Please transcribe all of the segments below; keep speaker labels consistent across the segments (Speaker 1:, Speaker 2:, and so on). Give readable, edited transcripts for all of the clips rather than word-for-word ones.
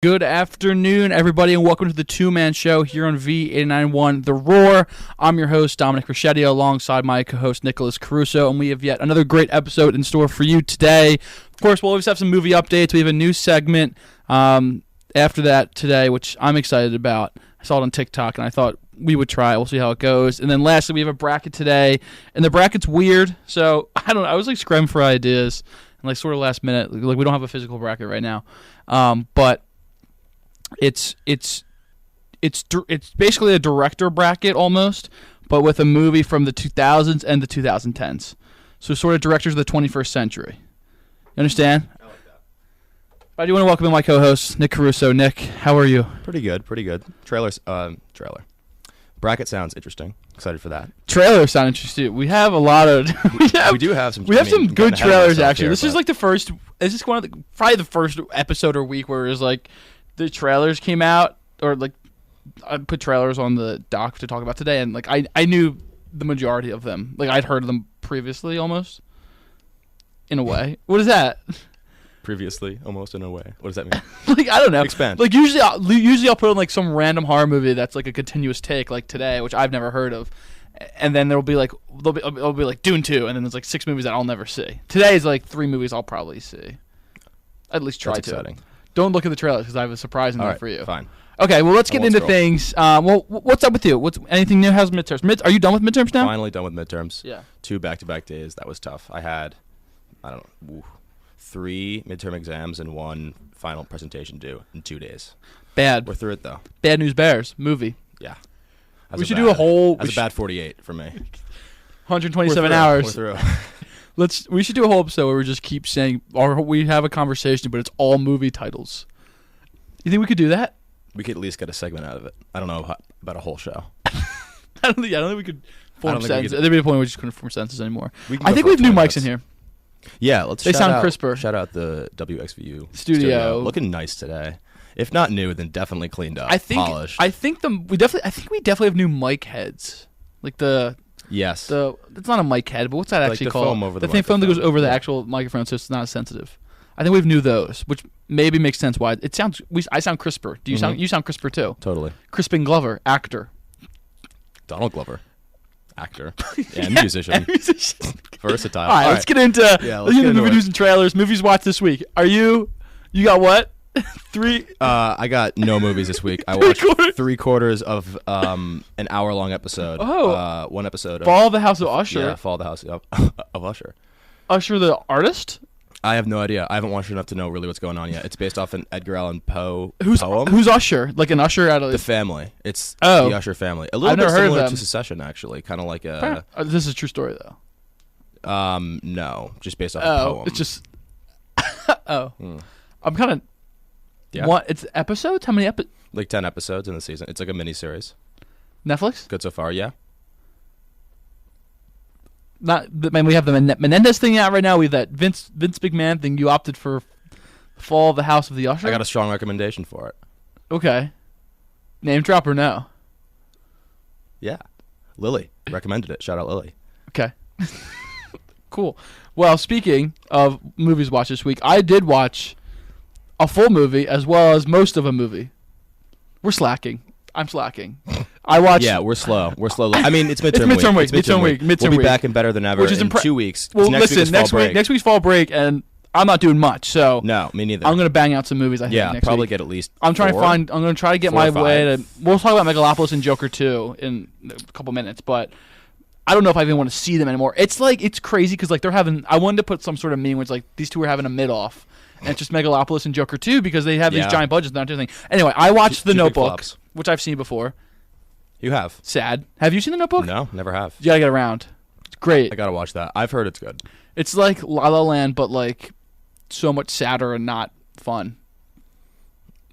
Speaker 1: Good afternoon, everybody, and welcome to the Two-Man Show here on V89.1 The Roar. I'm your host, Dominic Richetti, alongside my co-host, Nicholas Caruso, and we have yet another great episode in store for you today. Of course, we'll always have some movie updates. We have a new segment after that today, which I'm excited about. I saw it on TikTok, and I thought we would try it. We'll see how it goes. And then lastly, we have a bracket today, and the bracket's weird, so I don't know. I was like scrambling for ideas, and like sort of last minute. Like we don't have a physical bracket right now, but it's basically a director bracket almost, but with a movie from the 2000s and the 2010s. So sort of directors of the 21st century. You understand?
Speaker 2: I like that.
Speaker 1: I do want to welcome in my co-host, Nick Caruso. Nick, how are you?
Speaker 2: Pretty good. Trailer. Bracket sounds interesting. Excited for that.
Speaker 1: Trailers sound interesting. We have a lot of
Speaker 2: we do have some.
Speaker 1: We have some good trailers actually.
Speaker 2: Here,
Speaker 1: this is like the first. This is one of probably the first episode or week where it was like the trailers came out, or like I put trailers on the doc to talk about today, and like I knew the majority of them. Like I'd heard of them previously, almost in a way. What is that?
Speaker 2: Previously, almost in a way. What does that mean?
Speaker 1: Like I don't know.
Speaker 2: Expand.
Speaker 1: Like usually I'll put on like some random horror movie that's like a continuous take, like today, which I've never heard of, and then it'll be like Dune 2, and then there's like 6 movies that I'll never see. Today is like 3 movies I'll probably see. At least try
Speaker 2: That's
Speaker 1: to.
Speaker 2: exciting.
Speaker 1: Don't look at the trailers because I have a surprise in
Speaker 2: All
Speaker 1: there
Speaker 2: right,
Speaker 1: for you.
Speaker 2: Fine.
Speaker 1: Okay, well let's get into things. Well, what's up with you? What's anything new? How's midterms? Are you done with midterms now?
Speaker 2: Finally done with midterms.
Speaker 1: Yeah.
Speaker 2: 2 back-to-back days. That was tough. I had, 3 midterm exams and 1 final presentation due in 2 days.
Speaker 1: Bad.
Speaker 2: We're through it though.
Speaker 1: Bad News Bears movie.
Speaker 2: Yeah.
Speaker 1: We should do a whole.
Speaker 2: That's a bad 48 for me.
Speaker 1: 127 hours.
Speaker 2: We're through.
Speaker 1: We should do a whole episode where we just keep saying, or we have a conversation, but it's all movie titles. You think we could do that?
Speaker 2: We could at least get a segment out of it. I don't know about a whole show.
Speaker 1: I don't think we could form sentences. There'd be a point where we just couldn't form sentences anymore. I think we have new mics in here.
Speaker 2: Yeah,
Speaker 1: They sound crisper.
Speaker 2: Shout out the WXVU
Speaker 1: studio.
Speaker 2: Looking nice today. If not new, then definitely cleaned up, polished.
Speaker 1: I think we definitely have new mic heads. Like the.
Speaker 2: Yes.
Speaker 1: It's not a mic head, but what's that actually called?
Speaker 2: Foam over the
Speaker 1: foam that goes over the actual microphone, so it's not as sensitive. I think we have new those, which maybe makes sense why it sounds. I sound crisper. Do you sound? You sound crisper too.
Speaker 2: Totally.
Speaker 1: Crispin Glover, actor.
Speaker 2: Donald Glover, actor and musician. Versatile.
Speaker 1: All right, let's get into the movie news and trailers. Movies watched this week. You got what? 3.
Speaker 2: I got no movies this week. I watched 3/4 of an hour-long episode.
Speaker 1: Oh.
Speaker 2: One episode.
Speaker 1: Fall of the House of Usher.
Speaker 2: Yeah, Fall of the House of Usher.
Speaker 1: Usher the artist?
Speaker 2: I have no idea. I haven't watched enough to know really what's going on yet. It's based off an Edgar Allan Poe poem.
Speaker 1: Who's Usher? Like an Usher out of
Speaker 2: the family. It's the Usher family. A
Speaker 1: I've
Speaker 2: little bit
Speaker 1: never heard
Speaker 2: similar
Speaker 1: of them.
Speaker 2: to Secession, actually. Kind of like a.
Speaker 1: This is a true story though.
Speaker 2: No, just based off a poem.
Speaker 1: It's just. I'm kind of.
Speaker 2: Yeah.
Speaker 1: What? It's episodes? How many episodes?
Speaker 2: Like 10 episodes in the season. It's like a mini-series.
Speaker 1: Netflix?
Speaker 2: Good so far, yeah.
Speaker 1: We have the Menendez thing out right now. We have that Vince McMahon thing. You opted for Fall of the House of the Usher?
Speaker 2: I got a strong recommendation for it.
Speaker 1: Okay. Name drop or no?
Speaker 2: Yeah. Lily recommended it. Shout out Lily.
Speaker 1: Okay. Cool. Well, speaking of movies watched this week, I did watch a full movie as well as most of a movie. We're slacking. I'm slacking. I watched.
Speaker 2: Yeah, we're slow. I mean, it's midterm week.
Speaker 1: Midterm week.
Speaker 2: We'll be back and better than ever in 2 weeks.
Speaker 1: Well, listen, next week's fall break, and I'm not doing much. So
Speaker 2: no, me neither.
Speaker 1: I'm gonna bang out some movies. I think next
Speaker 2: probably
Speaker 1: week.
Speaker 2: Get at least.
Speaker 1: I'm gonna try to get my way to. We'll talk about Megalopolis and Joker 2 in a couple minutes, but I don't know if I even want to see them anymore. It's like it's crazy because like they're having. I wanted to put some sort of meme where it's like these two are having a mid-off. And it's just Megalopolis and Joker 2 because they have these giant budgets. They're not doing anything. Anyway, I watched The Notebook, which I've seen before.
Speaker 2: You have?
Speaker 1: Sad. Have you seen The Notebook?
Speaker 2: No, never have.
Speaker 1: You gotta get around. It's great.
Speaker 2: I gotta watch that. I've heard it's good.
Speaker 1: It's like La La Land, but like so much sadder and not fun.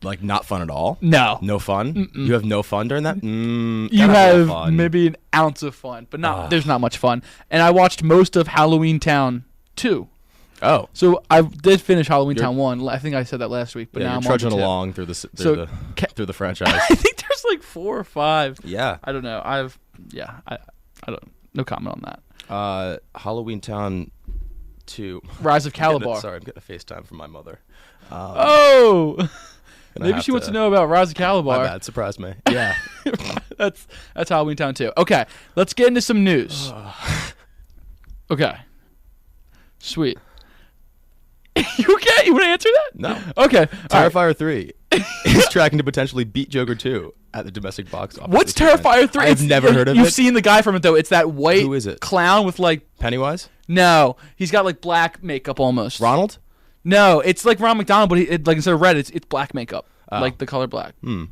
Speaker 2: Like not fun at all?
Speaker 1: No.
Speaker 2: No fun? You have no fun during that?
Speaker 1: You have maybe an ounce of fun, but not. There's not much fun. And I watched most of Halloween Town 2.
Speaker 2: Oh.
Speaker 1: So I did finish Halloween Town 1. I think I said that last week, but now I'm
Speaker 2: trudging along through the franchise.
Speaker 1: I think there's like 4 or 5.
Speaker 2: Yeah.
Speaker 1: I don't know. I don't. No comment on that.
Speaker 2: Halloween Town 2.
Speaker 1: Rise of Calabar.
Speaker 2: Sorry, I'm getting a FaceTime from my mother.
Speaker 1: Maybe she wants to know about Rise of Calabar.
Speaker 2: My bad. Surprised me. Yeah.
Speaker 1: That's Halloween Town too. Okay, let's get into some news. Okay. Sweet. You okay? You want to answer that?
Speaker 2: No.
Speaker 1: Okay.
Speaker 2: Terrifier 3 is tracking to potentially beat Joker 2 at the domestic box office.
Speaker 1: What's Terrifier 3?
Speaker 2: I've never heard of it.
Speaker 1: You've seen the guy from it, though. It's that white
Speaker 2: Who is it?
Speaker 1: clown with, like...
Speaker 2: Pennywise?
Speaker 1: No. He's got, like, black makeup almost.
Speaker 2: Ronald?
Speaker 1: No. It's like Ron McDonald, but like instead of red, it's black makeup. Like the color black. And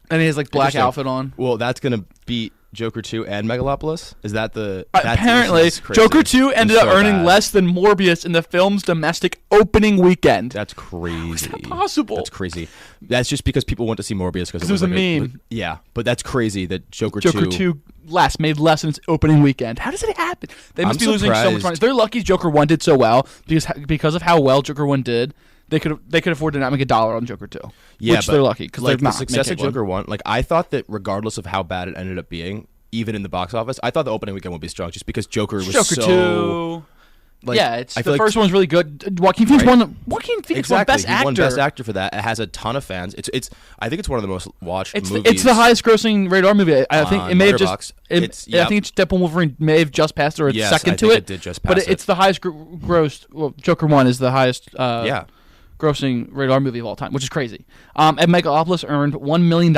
Speaker 1: he has, like, black outfit on.
Speaker 2: Well, that's going to beat Joker 2 and Megalopolis? Is that the...
Speaker 1: Apparently, Joker 2 ended up earning less than Morbius in the film's domestic opening weekend.
Speaker 2: That's crazy.
Speaker 1: How is that possible?
Speaker 2: That's crazy. That's just because people went to see Morbius because
Speaker 1: it was a meme.
Speaker 2: Yeah, but that's crazy that Joker
Speaker 1: 2 made less in its opening weekend. How does it happen? They must be losing so much money. They're lucky Joker 1 did so well because of how well Joker 1 did. They could afford to not make $1 on Joker 2.
Speaker 2: Yeah,
Speaker 1: which they're lucky because
Speaker 2: like
Speaker 1: they're not.
Speaker 2: The success of Joker 1, like I thought that regardless of how bad it ended up being, even in the box office, I thought the opening weekend would be strong just because Joker was
Speaker 1: Joker 2.
Speaker 2: Like,
Speaker 1: yeah, the first one's really good. Joaquin Phoenix won Best Actor.
Speaker 2: He won Best Actor for that. It has a ton of fans. It's. I think it's one of the most watched movies.
Speaker 1: It's the highest grossing rated R movie. I think it may have just. I think it's Deadpool and Wolverine may have just passed or it's second to it.
Speaker 2: It did just pass
Speaker 1: but it's the highest grossed. Well, Joker 1 is the highest. Grossing rated R movie of all time, which is crazy. And Megalopolis earned $1 million.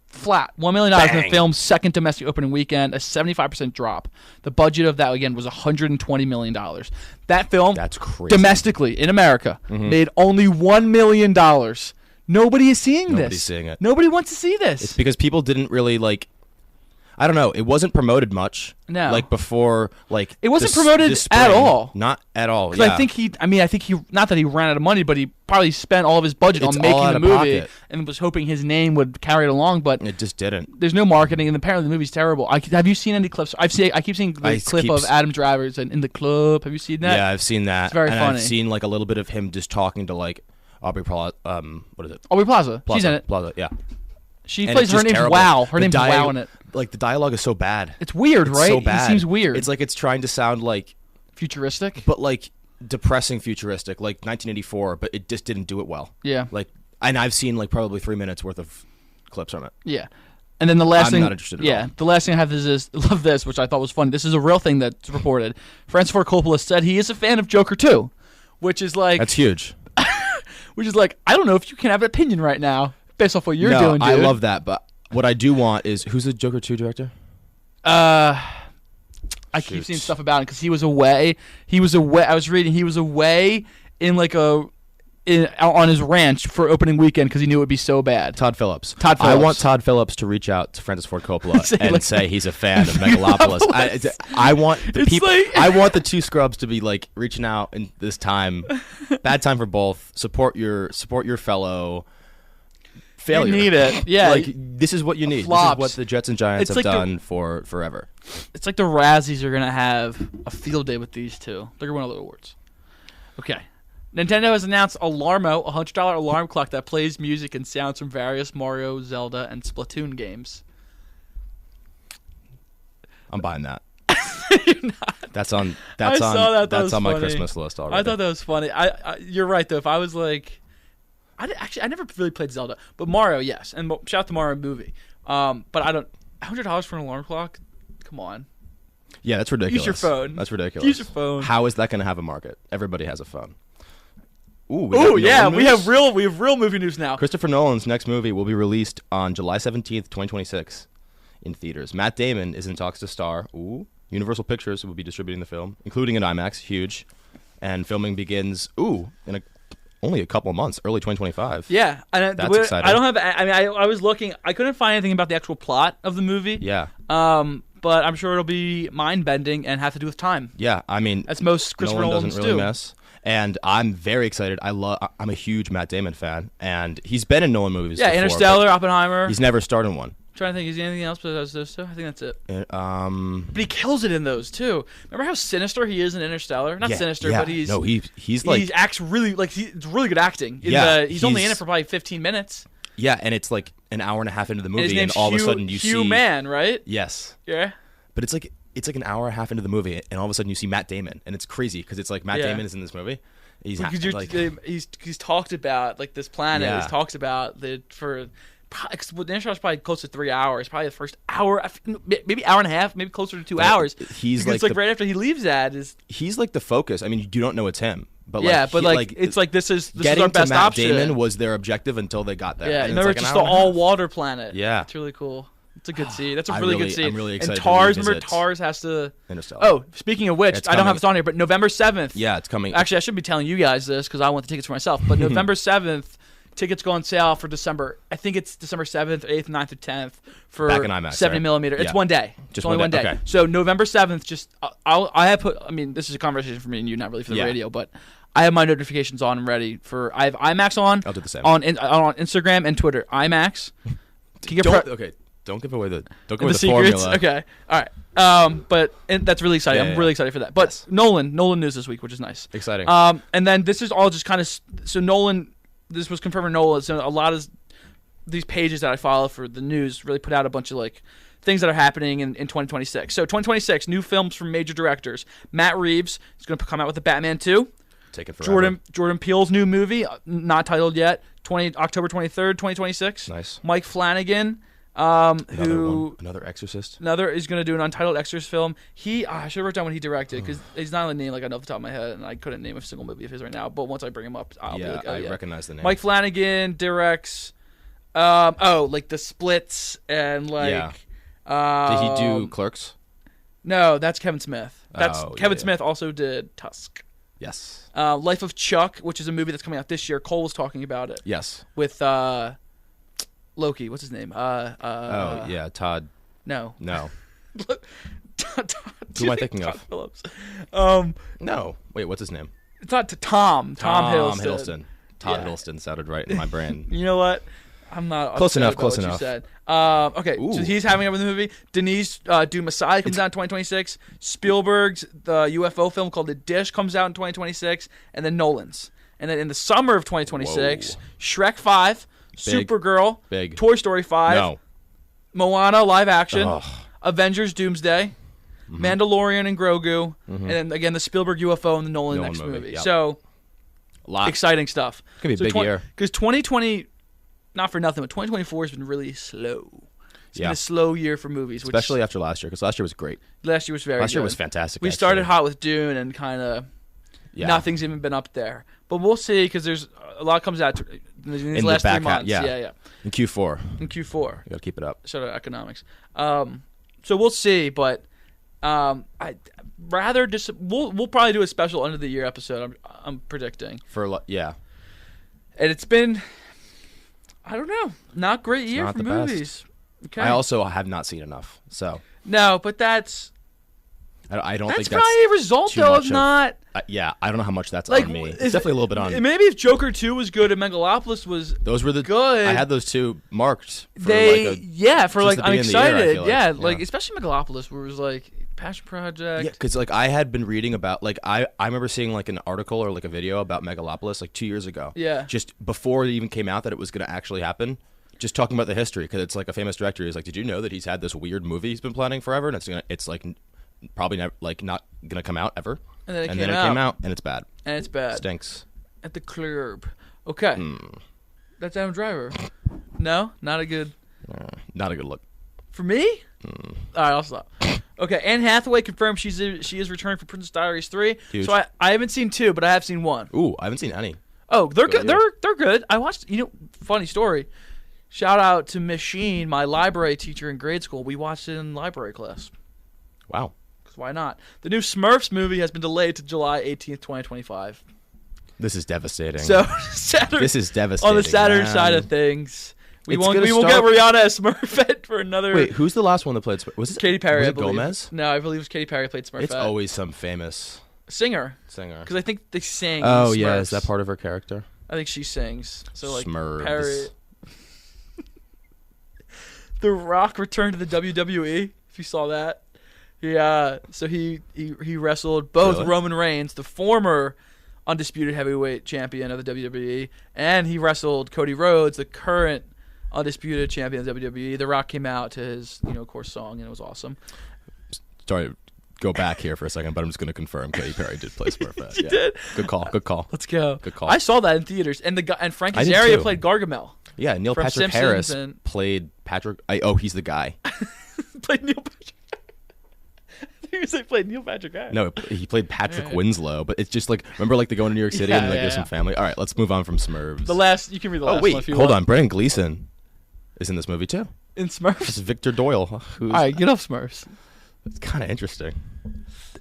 Speaker 1: Flat. $1 million in the film's second domestic opening weekend, a 75% drop. The budget of that, again, was $120 million. That film,
Speaker 2: that's crazy.
Speaker 1: Domestically, in America, made only $1 million. Nobody is seeing this.
Speaker 2: Nobody's seeing it.
Speaker 1: Nobody wants to see this.
Speaker 2: It's because people didn't really, like... I don't know. It wasn't promoted much.
Speaker 1: No.
Speaker 2: Like before, like...
Speaker 1: It wasn't promoted at all.
Speaker 2: Not at all,
Speaker 1: yeah. I think he... not that he ran out of money, but he probably spent all of I making the movie and was hoping his name would carry it along, but...
Speaker 2: It just didn't.
Speaker 1: There's no marketing, and apparently the movie's terrible. Have you seen any clips? I keep seeing the clip of Adam Driver's in the club. Have you seen that?
Speaker 2: Yeah, I've seen that.
Speaker 1: It's very funny.
Speaker 2: I've seen, like, a little bit of him just talking to, like, Aubrey Plaza. What is it?
Speaker 1: Aubrey Plaza. She's in it.
Speaker 2: Plaza, yeah.
Speaker 1: She plays... Her name's Wow. Her name's Wow in it.
Speaker 2: Like, the dialogue is so bad.
Speaker 1: It's weird, right?
Speaker 2: So bad.
Speaker 1: It seems weird.
Speaker 2: It's like it's trying to sound like...
Speaker 1: futuristic?
Speaker 2: But, like, depressing futuristic, like 1984, but it just didn't do it well.
Speaker 1: Yeah.
Speaker 2: Like, and I've seen, like, probably 3 minutes worth of clips from it.
Speaker 1: Yeah. And then the last thing...
Speaker 2: I'm not interested at all.
Speaker 1: Yeah. The last thing I have is love this, which I thought was funny. This is a real thing that's reported. Francis Ford Coppola said he is a fan of Joker 2, which is like...
Speaker 2: That's huge.
Speaker 1: Which is like, I don't know if you can have an opinion right now based off what you're doing, dude.
Speaker 2: I love that, but what I do want is... Who's the Joker 2 director?
Speaker 1: I keep seeing stuff about him because he was away. I was reading he was away in like on his ranch for opening weekend because he knew it would be so bad.
Speaker 2: Todd Phillips. I want Todd Phillips to reach out to Francis Ford Coppola and say he's a fan of Megalopolis. I want the people. I want the two scrubs to be like reaching out in this time. Bad time for both. Support your fellow. Failure.
Speaker 1: You need it. Yeah.
Speaker 2: Like, this is what you need.
Speaker 1: Flops.
Speaker 2: This is what the Jets and Giants have done for forever.
Speaker 1: It's like the Razzies are going to have a field day with these two. They're going to win all the awards. Okay. Nintendo has announced Alarmo, a $100 alarm clock that plays music and sounds from various Mario, Zelda, and Splatoon games.
Speaker 2: I'm buying that.
Speaker 1: You're not.
Speaker 2: That's on my Christmas list already.
Speaker 1: I thought that was funny. You're right, though. If I was like... I never really played Zelda, but Mario, yes, and shout out to Mario movie. But I don't $100 for an alarm clock. Come on.
Speaker 2: Yeah, that's ridiculous.
Speaker 1: Use your phone.
Speaker 2: That's ridiculous.
Speaker 1: Use your phone.
Speaker 2: How is that going to have a market? Everybody has a phone.
Speaker 1: We have real movie news now.
Speaker 2: Christopher Nolan's next movie will be released on July 17th, 2026, in theaters. Matt Damon is in talks to star. Universal Pictures will be distributing the film, including in IMAX. Huge, and filming begins. In only a couple of months, early 2025.
Speaker 1: Yeah, and
Speaker 2: that's exciting.
Speaker 1: I don't have. I mean, I was looking. I couldn't find anything about the actual plot of the movie.
Speaker 2: Yeah.
Speaker 1: But I'm sure it'll be mind bending and have to do with time.
Speaker 2: Yeah, I mean,
Speaker 1: as most Christopher Nolan
Speaker 2: doesn't really mess. And I'm very excited. I'm a huge Matt Damon fan, and he's been in Nolan movies.
Speaker 1: Yeah, before, Interstellar, Oppenheimer.
Speaker 2: He's never starred in one.
Speaker 1: I'm trying to think, is there anything else besides those two? I think that's it.
Speaker 2: But
Speaker 1: he kills it in those too. Remember how sinister he is in Interstellar? Not sinister, but he's
Speaker 2: like
Speaker 1: he acts really like it's really good acting. He's only in it for probably 15 minutes.
Speaker 2: Yeah, and it's like an hour and a half into the movie,
Speaker 1: and
Speaker 2: all of a sudden you see
Speaker 1: TwoMan, right?
Speaker 2: Yes.
Speaker 1: Yeah.
Speaker 2: But it's like an hour and a half into the movie, and all of a sudden you see Matt Damon, and it's crazy because it's like Matt Damon is in this movie. He's
Speaker 1: talked about like this planet.
Speaker 2: Yeah.
Speaker 1: He's talked about the intro is probably close to 3 hours. Probably the first hour, maybe hour and a half, maybe closer to 2 hours.
Speaker 2: He's
Speaker 1: like right after he leaves that is.
Speaker 2: He's like the focus. I mean, you don't know it's him. But
Speaker 1: it's like this is our best
Speaker 2: Matt
Speaker 1: option.
Speaker 2: Damon was their objective until they got there.
Speaker 1: Yeah,
Speaker 2: and
Speaker 1: no, it's just the all-water planet.
Speaker 2: Yeah,
Speaker 1: it's really cool. It's a good scene. That's a really good scene.
Speaker 2: I'm really excited.
Speaker 1: And Tars, remember Tars has to.
Speaker 2: Interstellar.
Speaker 1: Oh, speaking of which, I don't have this on here, but November 7th.
Speaker 2: Yeah, it's coming.
Speaker 1: Actually, I should be telling you guys this because I want the tickets for myself. But November 7th, tickets go on sale for December. I think it's December 7th, 8th, 9th, or 10th for
Speaker 2: back in IMAX,
Speaker 1: 70 millimeter. It's one day.
Speaker 2: Just
Speaker 1: only one day.
Speaker 2: Okay.
Speaker 1: So November 7th, just I have put. I mean, this is a conversation for me and you, not really for the radio, but. I have my notifications on and ready for. I have IMAX on.
Speaker 2: I'll do the same
Speaker 1: on Instagram and Twitter. IMAX.
Speaker 2: Don't give away the
Speaker 1: secrets.
Speaker 2: Formula.
Speaker 1: Okay, all right. But that's really exciting. I'm really excited for that. But
Speaker 2: yes.
Speaker 1: Nolan news this week, which is nice.
Speaker 2: Exciting.
Speaker 1: And then this is all just kind of so Nolan. This was confirmed for Nolan. So a lot of these pages that I follow for the news really put out a bunch of like things that are happening in 2026. So 2026, new films from major directors. Matt Reeves is going to come out with the Batman 2.
Speaker 2: Taking forever.
Speaker 1: Jordan Peele's new movie, not titled yet, October 23rd, 2026.
Speaker 2: Nice.
Speaker 1: Mike Flanagan,
Speaker 2: another Exorcist.
Speaker 1: Is going to do an untitled Exorcist film. I should have wrote down what he directed because he's not a name like I know off the top of my head, and I couldn't name a single movie of his right now. But once I bring him up, I'll be like, oh, yeah.
Speaker 2: I recognize the name.
Speaker 1: Mike Flanagan directs. Like The Splits and like.
Speaker 2: Yeah. Did he do Clerks?
Speaker 1: No, that's Kevin Smith. Kevin Smith also did Tusk.
Speaker 2: Yes.
Speaker 1: Life of Chuck, which is a movie that's coming out this year. Cole was talking about it.
Speaker 2: Yes.
Speaker 1: With Loki. What's his name?
Speaker 2: Todd.
Speaker 1: No.
Speaker 2: Todd, who am I thinking
Speaker 1: Todd
Speaker 2: of?
Speaker 1: Phillips.
Speaker 2: No. Wait, what's his name?
Speaker 1: It's not Tom
Speaker 2: Hiddleston. Todd Hiddleston sounded right in my brain.
Speaker 1: You know what? I'm not
Speaker 2: close enough.
Speaker 1: You said. Okay,
Speaker 2: Ooh.
Speaker 1: So he's having it with the movie. Denise Do Messiah comes out in 2026. Spielberg's the UFO film called The Dish comes out in 2026, and then Nolan's. And then in the summer of 2026, Shrek 5, Supergirl, Toy Story 5, Moana live action, Avengers Doomsday, Mandalorian and Grogu, and then again the Spielberg UFO and the Nolan next movie.
Speaker 2: Yep.
Speaker 1: So, exciting stuff.
Speaker 2: It's gonna be a big year
Speaker 1: because 2020. Not for nothing, but 2024 has been really slow. It's been a slow year for movies.
Speaker 2: Especially after last year, because last year was great.
Speaker 1: Last year was very good.
Speaker 2: Last year was fantastic.
Speaker 1: We started hot with Dune, and kind of nothing's even been up there. But we'll see, because there's a lot comes out in these last 3 months. Yeah.
Speaker 2: In Q4.
Speaker 1: You got
Speaker 2: to keep it up.
Speaker 1: Shout out economics. So we'll see, but I'd rather just we'll probably do a special end of the year episode. I'm predicting.
Speaker 2: And
Speaker 1: it's been. I don't know. Not great year for movies. Okay.
Speaker 2: I also have not seen enough. So
Speaker 1: no, but that's.
Speaker 2: I don't think that's
Speaker 1: probably a result though of not.
Speaker 2: I don't know how much that's on me. It's definitely a little bit on me.
Speaker 1: Maybe if Joker 2 was good and Megalopolis was.
Speaker 2: Those were good. I had those two marked.
Speaker 1: I'm excited. Especially Megalopolis, where it was like passion project.
Speaker 2: Yeah, because like I had been reading about I remember seeing like an article or like a video about Megalopolis like 2 years ago.
Speaker 1: Yeah.
Speaker 2: Just before it even came out that it was going to actually happen. Just talking about the history, because it's like a famous director. He's like, did you know that he's had this weird movie he's been planning forever, and it's like probably never, like not gonna come out ever. And then it came out, and it's bad. Stinks.
Speaker 1: At the club. Okay. That's Adam Driver. No, not a good
Speaker 2: look.
Speaker 1: For me? All right, I'll stop. Okay, Anne Hathaway confirmed she is returning for Princess Diaries 3.
Speaker 2: Huge.
Speaker 1: So I haven't seen 2, but I have seen 1.
Speaker 2: Ooh, I haven't seen any.
Speaker 1: Oh, they're good. They're good. I watched. Funny story. Shout out to Miss Sheen, my library teacher in grade school. We watched it in library class.
Speaker 2: Wow.
Speaker 1: Because why not? The new Smurfs movie has been delayed to July 18th, 2025.
Speaker 2: This is devastating.
Speaker 1: So
Speaker 2: this is devastating.
Speaker 1: On the Saturn side of things, we won't get Rihanna as Smurfette for another.
Speaker 2: Wait, who's the last one that played? Was it
Speaker 1: Katy Perry?
Speaker 2: Was
Speaker 1: it
Speaker 2: Gomez?
Speaker 1: No, I believe it was Katy Perry played Smurfette.
Speaker 2: It's always some famous
Speaker 1: singer. Because I think they sing.
Speaker 2: Oh
Speaker 1: Smurfs.
Speaker 2: Yeah, is that part of her character?
Speaker 1: I think she sings. So like
Speaker 2: Smurfs.
Speaker 1: Perry. The Rock returned to the WWE. If you saw that, so he wrestled both Roman Reigns, the former undisputed heavyweight champion of the WWE, and he wrestled Cody Rhodes, the current undisputed champion of the WWE. The Rock came out to his, of course, song, and it was awesome.
Speaker 2: Sorry, go back here for a second, but I'm just going to confirm Katy Perry did play Smurfette.
Speaker 1: You did?
Speaker 2: Good call.
Speaker 1: Let's go.
Speaker 2: Good call.
Speaker 1: I saw that in theaters, and Frank Azaria played Gargamel.
Speaker 2: Yeah, Neil
Speaker 1: from
Speaker 2: Patrick
Speaker 1: Simpsons
Speaker 2: Harris played Patrick. He's the guy.
Speaker 1: Played Neil Patrick. They played Neil Patrick Harris.
Speaker 2: No, he played Patrick Winslow, but it's just like, remember like they go into New York City and like there's some family. All right, let's move on from Smurfs.
Speaker 1: You can read the last one if you
Speaker 2: hold
Speaker 1: want.
Speaker 2: on. Brendan Gleeson is in this movie too.
Speaker 1: In Smurfs?
Speaker 2: This is Victor Doyle.
Speaker 1: All right, get off Smurfs.
Speaker 2: It's kind of interesting.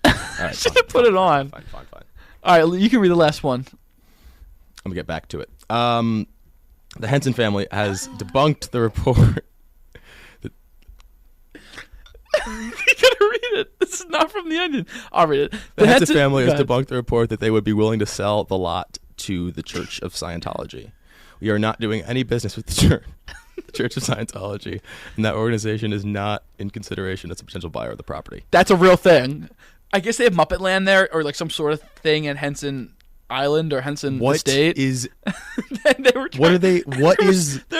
Speaker 2: All right,
Speaker 1: should have put it on.
Speaker 2: Fine.
Speaker 1: All right, you can read the last one.
Speaker 2: I'm going to get back to it. The Henson family has debunked the report.
Speaker 1: You gotta read it. This is not from The Onion. I'll read it.
Speaker 2: The Henson family has debunked the report that they would be willing to sell the lot to the Church of Scientology. We are not doing any business with the church. The Church of Scientology, and that organization is not in consideration as a potential buyer of the property.
Speaker 1: That's a real thing. I guess they have Muppet Land there, or like some sort of thing at Henson Island or Henson Estate. There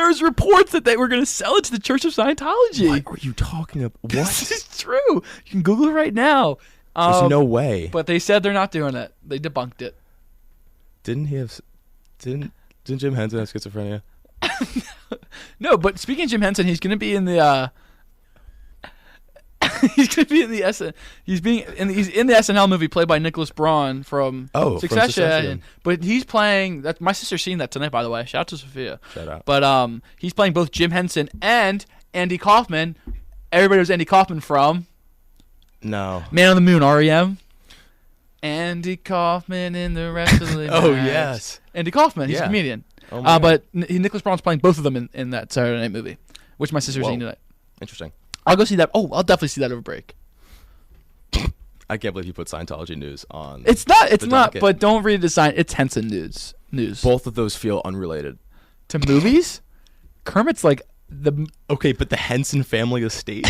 Speaker 1: was reports that they were going to sell it to the Church of Scientology.
Speaker 2: What are you talking about? What?
Speaker 1: This is true. You can Google it right now.
Speaker 2: There's no way.
Speaker 1: But they said they're not doing it. They debunked it.
Speaker 2: Didn't Jim Henson have schizophrenia?
Speaker 1: No, but speaking of Jim Henson, he's going to be in the he's going to be in the he's in the SNL movie played by Nicholas Braun from Succession. But he's playing that. My sister's seen that tonight, by the way. Shout out to Sophia.
Speaker 2: Shout out.
Speaker 1: But he's playing both Jim Henson and Andy Kaufman. Everybody knows Andy Kaufman from
Speaker 2: Man
Speaker 1: on the Moon, REM. Andy Kaufman in the rest of the
Speaker 2: Oh yes,
Speaker 1: Andy Kaufman. He's a comedian.
Speaker 2: Oh
Speaker 1: but Nicholas Braun's playing both of them in that Saturday Night movie, which my sister's seeing tonight.
Speaker 2: Interesting.
Speaker 1: I'll go see that. Oh, I'll definitely see that over break.
Speaker 2: I can't believe you put Scientology news on.
Speaker 1: It's not. But don't read the sign. It's Henson news.
Speaker 2: Both of those feel unrelated
Speaker 1: to movies. Kermit's like the
Speaker 2: okay, but the Henson family estate.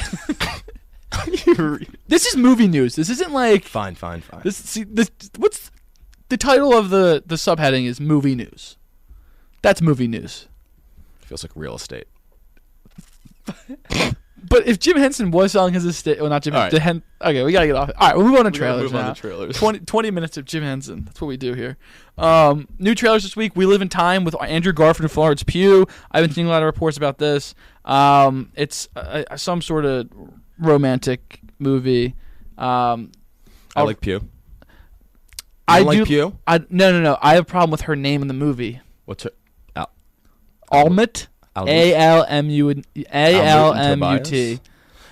Speaker 1: This is movie news. This isn't like
Speaker 2: fine.
Speaker 1: What's the title of the subheading is movie news. That's movie news.
Speaker 2: Feels like real estate.
Speaker 1: But if Jim Henson was selling his estate, well, not Jim. Right. Okay, we gotta get off. All right, we'll move on to trailers now. 20 minutes of Jim Henson. That's what we do here. New trailers this week. We Live in Time with Andrew Garfield and Florence Pugh. I've been seeing a lot of reports about this. It's some sort of romantic movie. I
Speaker 2: like Pugh. I like Pugh.
Speaker 1: No. I have a problem with her name in the movie.
Speaker 2: What's her?
Speaker 1: Almut. Almut.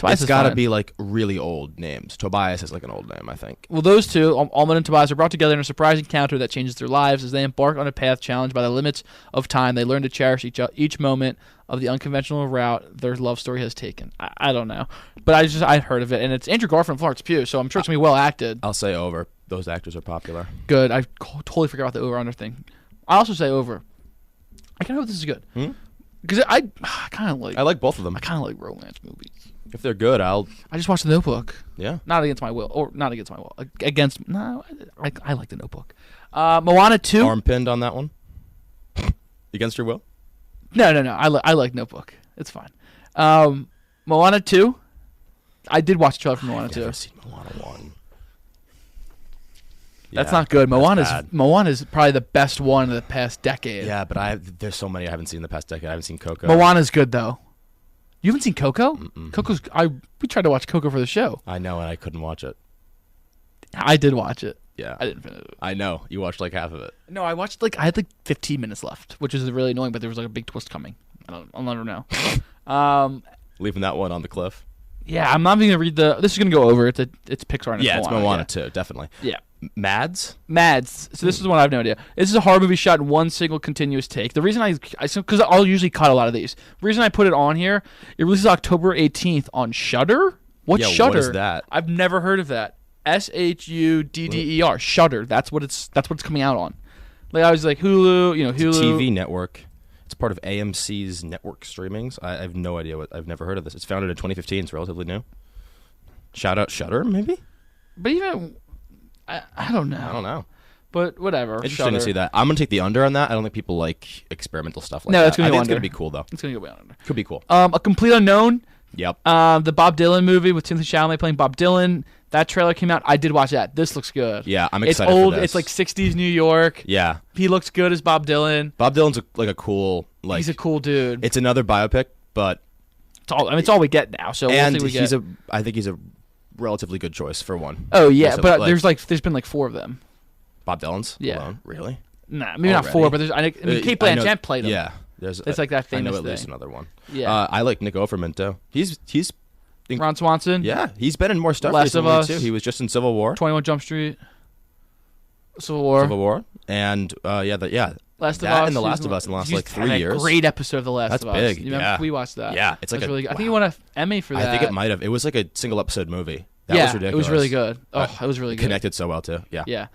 Speaker 2: It's got to be like really old names. Tobias is like an old name, I think.
Speaker 1: Well, those two, Almut and Tobias, are brought together in a surprising encounter that changes their lives as they embark on a path challenged by the limits of time. They learn to cherish each moment of the unconventional route their love story has taken. I don't know, but I've heard of it, and it's Andrew Garfield and Florence Pugh, so I'm sure it's gonna be well acted.
Speaker 2: I'll say over. Those actors are popular.
Speaker 1: Good. I totally forgot about the over/under thing. I also say over. I kind of hope this is good. Because I kind of like.
Speaker 2: I like both of them.
Speaker 1: I kind of like romance movies.
Speaker 2: If they're good, I
Speaker 1: just watched The Notebook.
Speaker 2: Yeah.
Speaker 1: Not against my will, or not against my will. I like The Notebook. Moana 2.
Speaker 2: Arm pinned on that one. Against your will?
Speaker 1: No. I like Notebook. It's fine. Moana 2. I did watch the trailer for Moana 2.
Speaker 2: I've never seen Moana 1.
Speaker 1: That's not good. Moana's probably the best one of the past decade.
Speaker 2: Yeah, but there's so many I haven't seen in the past decade. I haven't seen Coco.
Speaker 1: Moana's good though. You haven't seen Coco?
Speaker 2: Mm-mm.
Speaker 1: We tried to watch Coco for the show.
Speaker 2: I know, and I couldn't watch it.
Speaker 1: I did watch it.
Speaker 2: Yeah.
Speaker 1: I didn't finish it.
Speaker 2: I know. You watched like half of it.
Speaker 1: No, I watched I had 15 minutes left, which is really annoying, but there was a big twist coming. I'll never know.
Speaker 2: Leaving that one on the cliff.
Speaker 1: Yeah, I'm not even going to read this is going to go over. It's Pixar and
Speaker 2: it's Moana too, definitely.
Speaker 1: Yeah.
Speaker 2: Mads.
Speaker 1: So this is one I have no idea. This is a horror movie shot in one single continuous take. The reason because I'll usually cut a lot of these. The reason I put it on here, it releases October 18th on Shudder. What's Shudder?
Speaker 2: What is that?
Speaker 1: I've never heard of that. SHUDDER. Shudder. That's what it's coming out on. Like I was like Hulu, Hulu.
Speaker 2: It's a TV network. It's part of AMC's network streamings. I have no idea I've never heard of this. It's founded in 2015. It's relatively new. Shout out Shudder, maybe?
Speaker 1: But even I don't know.
Speaker 2: I don't know.
Speaker 1: But whatever.
Speaker 2: Interesting to see that. I'm going to take the under on that. I don't think people like experimental stuff like that.
Speaker 1: No, it's going to go
Speaker 2: under. It's going to be cool, though.
Speaker 1: It's going to go way under.
Speaker 2: Could be cool.
Speaker 1: A Complete Unknown.
Speaker 2: Yep.
Speaker 1: The Bob Dylan movie with Timothée Chalamet playing Bob Dylan. That trailer came out. I did watch that. This looks good.
Speaker 2: Yeah, I'm excited
Speaker 1: It's old.
Speaker 2: for this.
Speaker 1: It's like 60s New York.
Speaker 2: Yeah.
Speaker 1: He looks good as Bob Dylan.
Speaker 2: Bob Dylan's a cool, like...
Speaker 1: He's a cool dude.
Speaker 2: It's another biopic, but...
Speaker 1: It's all we get now, so we'll see what we get.
Speaker 2: I think he's a relatively good choice for one.
Speaker 1: Oh, yeah, but there's been like 4 of them.
Speaker 2: Bob Dylan's?
Speaker 1: Yeah.
Speaker 2: Alone? Really?
Speaker 1: Nah, maybe not 4, but there's... I mean, Kate Blanchett played him.
Speaker 2: Yeah.
Speaker 1: It's like that famous
Speaker 2: I know at
Speaker 1: thing.
Speaker 2: least another one.
Speaker 1: Yeah.
Speaker 2: I like Nick Offerman, too. He's
Speaker 1: Ron Swanson.
Speaker 2: Yeah, he's been in more stuff
Speaker 1: Last of
Speaker 2: recently,
Speaker 1: Us.
Speaker 2: too. He was just in Civil War.
Speaker 1: 21 Jump Street. Civil War.
Speaker 2: And,
Speaker 1: Last of
Speaker 2: that
Speaker 1: Us.
Speaker 2: and The Last of Us in the last, 3 years.
Speaker 1: Great episode of The Last of Us.
Speaker 2: That's big,
Speaker 1: You remember? We watched that.
Speaker 2: Yeah, it's like
Speaker 1: really good.
Speaker 2: wow.
Speaker 1: I think he won an Emmy for that.
Speaker 2: I think it might have. It was like a single episode movie. That was ridiculous.
Speaker 1: It was really good. Oh, it was really good.
Speaker 2: Connected so well, too. Yeah.
Speaker 1: Yeah.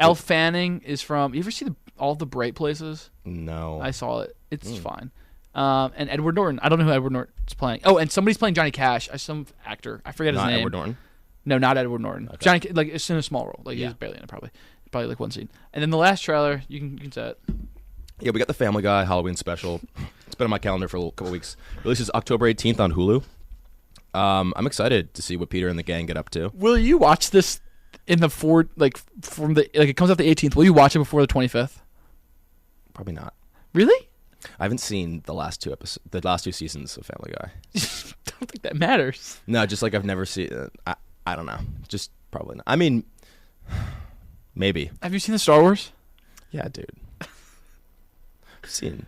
Speaker 1: Elle Fanning is from... You ever see all the Bright Places?
Speaker 2: No.
Speaker 1: I saw it. It's fine. And Edward Norton. I don't know who Edward Norton's playing. Oh, and somebody's playing Johnny Cash. Some actor. I forget his name.
Speaker 2: Edward Norton?
Speaker 1: No, not Edward Norton.
Speaker 2: Okay.
Speaker 1: Johnny, like, it's in a small role. Like, he's barely in it, probably like one scene. And then the last trailer, you can say it.
Speaker 2: Yeah, we got the Family Guy Halloween special. It's been on my calendar for a couple weeks. Releases October 18th on Hulu. I'm excited to see what Peter and the gang get up to.
Speaker 1: Will you watch this in the it comes out the 18th. Will you watch it before the 25th?
Speaker 2: Probably not.
Speaker 1: Really?
Speaker 2: I haven't seen the last 2 seasons of Family Guy.
Speaker 1: Don't think that matters.
Speaker 2: No, just like I've never seen it. I don't know. Just probably not. I mean, maybe.
Speaker 1: Have you seen the Star Wars?
Speaker 2: Yeah, dude. I've seen.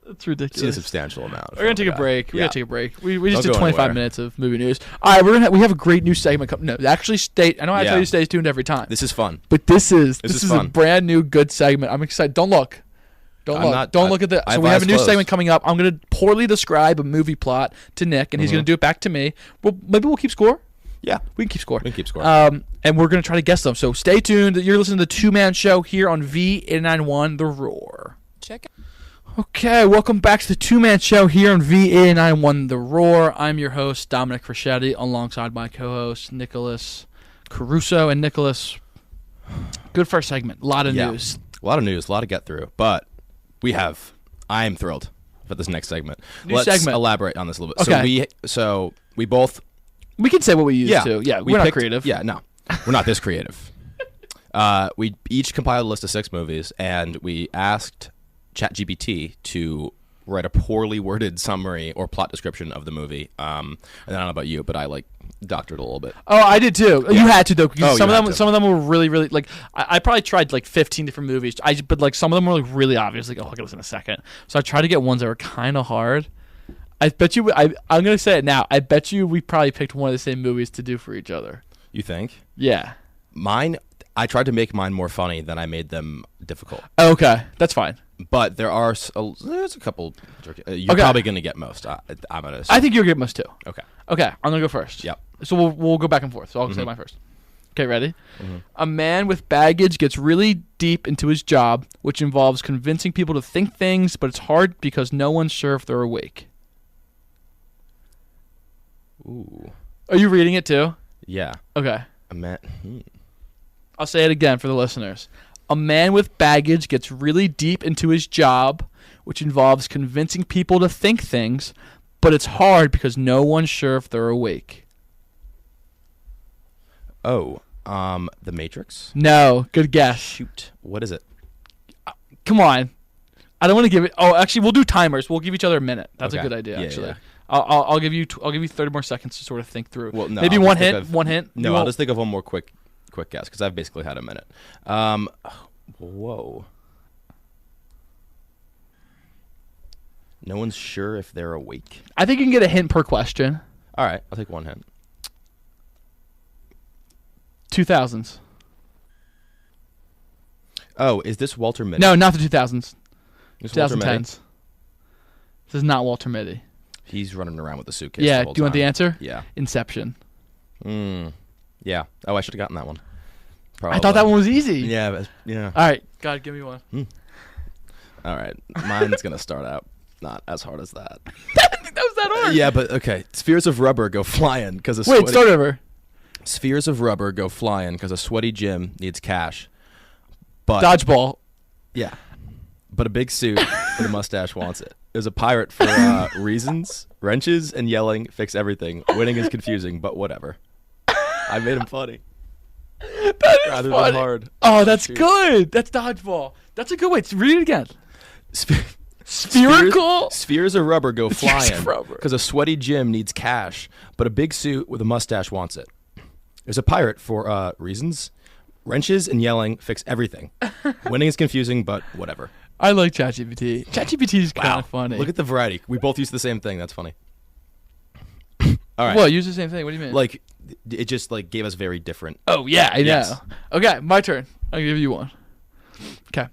Speaker 1: That's ridiculous.
Speaker 2: Seen a substantial amount.
Speaker 1: We're gonna take a break. We gotta take a break. We just
Speaker 2: Don't
Speaker 1: did
Speaker 2: go
Speaker 1: 25
Speaker 2: anywhere.
Speaker 1: minutes of movie news. All right, we have a great new segment coming. No, actually, I know I tell you to stay tuned every time.
Speaker 2: This is fun.
Speaker 1: But this is a
Speaker 2: fun.
Speaker 1: brand new good segment. I'm excited. Don't look. Don't look at the. So we have a new segment coming up. I'm gonna poorly describe a movie plot to Nick, and he's gonna do it back to me. Well, maybe we'll keep score.
Speaker 2: Yeah,
Speaker 1: we can keep score.
Speaker 2: And
Speaker 1: we're gonna try to guess them. So stay tuned. You're listening to the Two-Man Show here on V891 The Roar.
Speaker 2: Check it.
Speaker 1: Okay, welcome back to the Two-Man Show here on V891 The Roar. I'm your host, Dominic Richetti, alongside my co-host, Nicholas Caruso. And Nicholas, good first segment. A lot of news.
Speaker 2: A lot of news, a lot to get through. But I am thrilled for this next segment.
Speaker 1: Let's
Speaker 2: elaborate on this a little bit.
Speaker 1: Okay.
Speaker 2: So we both...
Speaker 1: We can say what we used to. Yeah, we're not creative.
Speaker 2: Yeah, no. We're not this creative. We each compiled a list of 6 movies, and we asked ChatGPT to write a poorly worded summary or plot description of the movie. And I don't know about you, but I doctored a little bit.
Speaker 1: Oh, I did too. Yeah. You had to though, because some of them were really, really like. I probably tried like 15 different movies. But like some of them were like really obvious. Like, oh, look at this in a second. So I tried to get ones that were kind of hard. I bet you. I'm gonna say it now. I bet you we probably picked one of the same movies to do for each other.
Speaker 2: You think?
Speaker 1: Yeah.
Speaker 2: Mine. I tried to make mine more funny than I made them difficult.
Speaker 1: Okay, that's fine.
Speaker 2: But there's a couple. You're probably gonna get most. I'm gonna assume.
Speaker 1: I think you'll get most too.
Speaker 2: Okay.
Speaker 1: I'm gonna go first.
Speaker 2: Yep.
Speaker 1: So we'll go back and forth. So I'll say mine first. Okay, ready? A man with baggage gets really deep into his job, which involves convincing people to think things, but it's hard because no one's sure if they're awake.
Speaker 2: Ooh.
Speaker 1: Are you reading it too?
Speaker 2: Yeah.
Speaker 1: Okay.
Speaker 2: A man.
Speaker 1: I'll say it again for the listeners. A man with baggage gets really deep into his job, which involves convincing people to think things, but it's hard because no one's sure if they're awake.
Speaker 2: Oh, The Matrix?
Speaker 1: No, good guess.
Speaker 2: Shoot. What is it?
Speaker 1: Come on. I don't want to give it. Oh, actually, we'll do timers. We'll give each other a minute. That's a good idea, actually. Yeah. I'll give you 30 more seconds to sort of think through.
Speaker 2: Well, no,
Speaker 1: maybe one hint.
Speaker 2: No, I'll just think of one more quick guess because I've basically had a minute. Whoa. No one's sure if they're awake.
Speaker 1: I think you can get a hint per question.
Speaker 2: All right, I'll take one hint.
Speaker 1: 2000s.
Speaker 2: Oh, is this Walter Mitty?
Speaker 1: No, not the 2000s.
Speaker 2: 2010s.
Speaker 1: This is not Walter Mitty.
Speaker 2: He's running around with a suitcase.
Speaker 1: Yeah,
Speaker 2: the whole
Speaker 1: do you want the
Speaker 2: time.
Speaker 1: answer?
Speaker 2: Yeah.
Speaker 1: Inception.
Speaker 2: Yeah. Oh, I should have gotten that one. Probably.
Speaker 1: I thought that one was easy.
Speaker 2: Yeah, but, yeah.
Speaker 1: All right, God, give me one.
Speaker 2: All right, mine's gonna start out not as hard as that.
Speaker 1: I didn't think that was that hard.
Speaker 2: Yeah, but okay. Spheres of rubber go flying because of
Speaker 1: Wait, start over.
Speaker 2: Spheres of rubber go flying because a sweaty Jim needs cash. But
Speaker 1: Dodgeball.
Speaker 2: Yeah, but a big suit with a mustache wants it. There's a pirate for reasons. Wrenches and yelling fix everything. Winning is confusing, but whatever. I made him funny.
Speaker 1: That is
Speaker 2: Rather
Speaker 1: funny.
Speaker 2: than hard.
Speaker 1: Oh, that's
Speaker 2: Shoot.
Speaker 1: good. That's dodgeball. That's a good way. Read it again.
Speaker 2: Spherical?
Speaker 1: Spherical?
Speaker 2: Spheres of rubber go
Speaker 1: Spheres
Speaker 2: flying
Speaker 1: of rubber.
Speaker 2: because a sweaty Jim needs cash, but a big suit with a mustache wants it. There's a pirate for reasons. Wrenches and yelling fix everything. Winning is confusing, but whatever.
Speaker 1: I like ChatGPT. ChatGPT is kind
Speaker 2: Wow.
Speaker 1: of funny.
Speaker 2: Look at the variety. We both use the same thing. That's funny. All right.
Speaker 1: What? Use the same thing? What do you mean?
Speaker 2: Like, it just like gave us very different.
Speaker 1: Oh, yeah, I know.
Speaker 2: Yes.
Speaker 1: Okay, my turn. I'll give you one. Okay.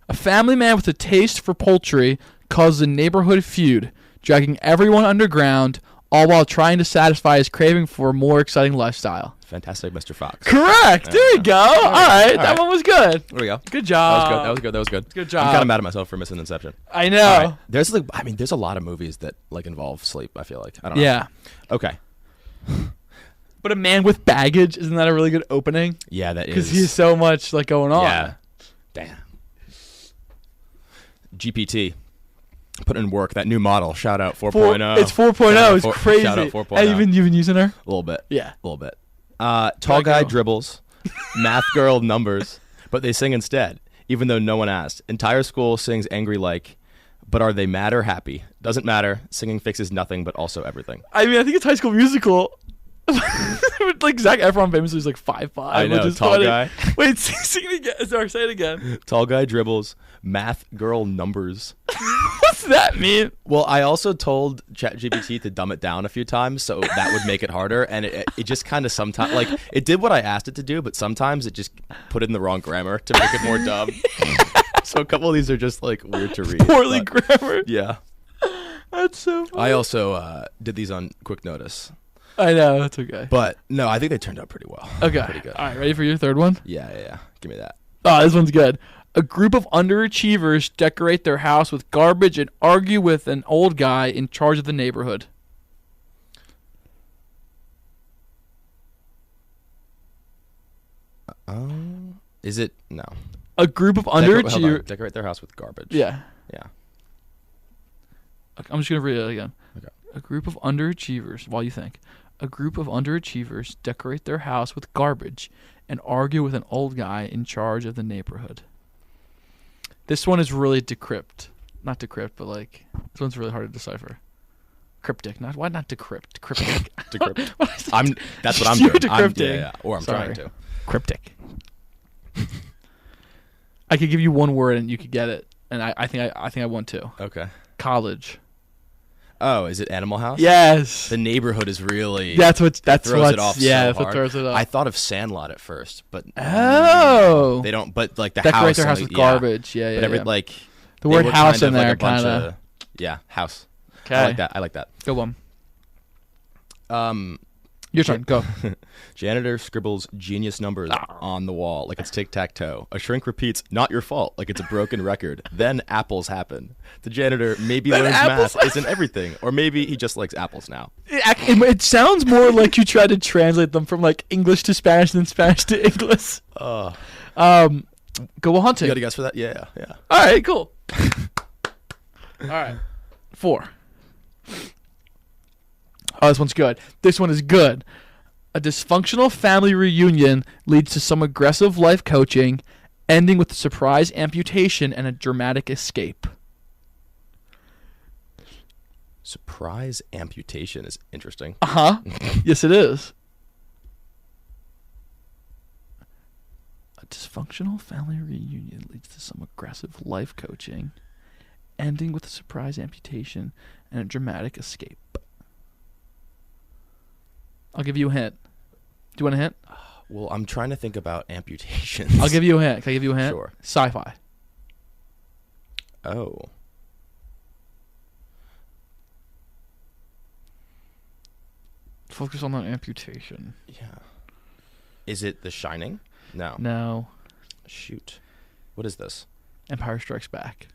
Speaker 1: A family man with a taste for poultry causes a neighborhood feud, dragging everyone underground, all while trying to satisfy his craving for a more exciting lifestyle.
Speaker 2: Fantastic, Mr. Fox.
Speaker 1: Correct. There you go. All right. That one was good.
Speaker 2: There we go.
Speaker 1: Good job.
Speaker 2: That was good. That was good.
Speaker 1: Good job.
Speaker 2: I'm kind of mad at myself for missing Inception.
Speaker 1: I know.
Speaker 2: All right. There's there's a lot of movies that like involve sleep. I feel like I don't know.
Speaker 1: Yeah.
Speaker 2: Okay.
Speaker 1: But a man with baggage, isn't that a really good opening?
Speaker 2: Yeah, that is.
Speaker 1: Because he's so much like going on.
Speaker 2: Yeah. Damn. GPT. Put in work. That new model. Shout out 4.0.
Speaker 1: It's 4.0. It's crazy.
Speaker 2: Shout out 4.0.
Speaker 1: Have you been using her?
Speaker 2: A little bit.
Speaker 1: Yeah.
Speaker 2: A little bit. Tall guy
Speaker 1: go.
Speaker 2: dribbles. Math girl numbers. But they sing instead, even though no one asked. Entire school sings angry like, but are they mad or happy? Doesn't matter. Singing fixes nothing, but also everything.
Speaker 1: I mean, I think it's High School Musical. Like Zac Efron famously is like 5'5".
Speaker 2: I know,
Speaker 1: which is
Speaker 2: tall
Speaker 1: funny.
Speaker 2: guy.
Speaker 1: Wait, sing it again. Sorry, say it again.
Speaker 2: Tall guy dribbles. Math girl numbers.
Speaker 1: What's that mean?
Speaker 2: Well, I also told ChatGPT to dumb it down a few times, so that would make it harder. And it just kind of sometimes, like, it did what I asked it to do, but sometimes it just put it in the wrong grammar to make it more dumb. So a couple of these are just, like, weird to read.
Speaker 1: Poorly
Speaker 2: but,
Speaker 1: grammar.
Speaker 2: Yeah.
Speaker 1: That's so funny.
Speaker 2: I also did these on quick notice.
Speaker 1: I know. That's okay.
Speaker 2: But, no, I think they turned out pretty well.
Speaker 1: Okay.
Speaker 2: Pretty good.
Speaker 1: All right, ready for your third one?
Speaker 2: Yeah. Give me that.
Speaker 1: Oh, this one's good. A group of underachievers decorate their house with garbage and argue with an old guy in charge of the neighborhood.
Speaker 2: Is it? No.
Speaker 1: A group of
Speaker 2: Hold on.
Speaker 1: underachievers.
Speaker 2: Decorate their house with garbage.
Speaker 1: Yeah.
Speaker 2: Yeah.
Speaker 1: Okay, I'm just going to read it again.
Speaker 2: Okay.
Speaker 1: A group of underachievers, while you think. A group of underachievers decorate their house with garbage and argue with an old guy in charge of the neighborhood. This one is really decrypt. Not decrypt, but like, this one's really hard to decipher. Cryptic. Why not decrypt? Cryptic.
Speaker 2: Decrypt. That's what I'm
Speaker 1: You're
Speaker 2: doing.
Speaker 1: decrypting.
Speaker 2: Or I'm
Speaker 1: Sorry.
Speaker 2: trying to.
Speaker 1: Cryptic. I could give you one word and you could get it, and I think I want to.
Speaker 2: Okay.
Speaker 1: College.
Speaker 2: Oh, is it Animal House?
Speaker 1: Yes.
Speaker 2: The neighborhood is really.
Speaker 1: That's what
Speaker 2: throws it off.
Speaker 1: Yeah,
Speaker 2: so
Speaker 1: that's what
Speaker 2: hard.
Speaker 1: throws it off.
Speaker 2: I thought of Sandlot at first, but
Speaker 1: Oh.
Speaker 2: they don't. But like the
Speaker 1: Decorate
Speaker 2: house,
Speaker 1: their house
Speaker 2: and
Speaker 1: with
Speaker 2: yeah.
Speaker 1: garbage. Yeah,
Speaker 2: But
Speaker 1: yeah.
Speaker 2: like
Speaker 1: The
Speaker 2: they
Speaker 1: word
Speaker 2: were
Speaker 1: house
Speaker 2: kind
Speaker 1: in
Speaker 2: of like
Speaker 1: there
Speaker 2: a bunch
Speaker 1: kind of.
Speaker 2: Yeah, house.
Speaker 1: Okay.
Speaker 2: I like that.
Speaker 1: Good one. Your turn. Go.
Speaker 2: Janitor scribbles genius numbers on the wall like it's tic-tac-toe. A shrink repeats, "Not your fault," like it's a broken record. Then apples happen. The janitor maybe
Speaker 1: Then
Speaker 2: learns
Speaker 1: apples
Speaker 2: math isn't everything, or maybe he just likes apples now.
Speaker 1: It sounds more like you tried to translate them from like English to Spanish than Spanish to English. Go hunting.
Speaker 2: You got a guess for that? Yeah.
Speaker 1: All right, cool. All right. 4. Oh, this one's good. This one is good. A dysfunctional family reunion leads to some aggressive life coaching, ending with a surprise amputation and a dramatic escape.
Speaker 2: Surprise amputation is interesting.
Speaker 1: Uh-huh. Yes, it is. A dysfunctional family reunion leads to some aggressive life coaching, ending with a surprise amputation and a dramatic escape. I'll give you a hint. Do you want a hint?
Speaker 2: Well, I'm trying to think about amputations.
Speaker 1: I'll give you a hint. Can I give you a hint?
Speaker 2: Sure.
Speaker 1: Sci-fi.
Speaker 2: Oh.
Speaker 1: Focus on that amputation.
Speaker 2: Yeah. Is it The Shining? No.
Speaker 1: No.
Speaker 2: Shoot. What is this?
Speaker 1: Empire Strikes Back.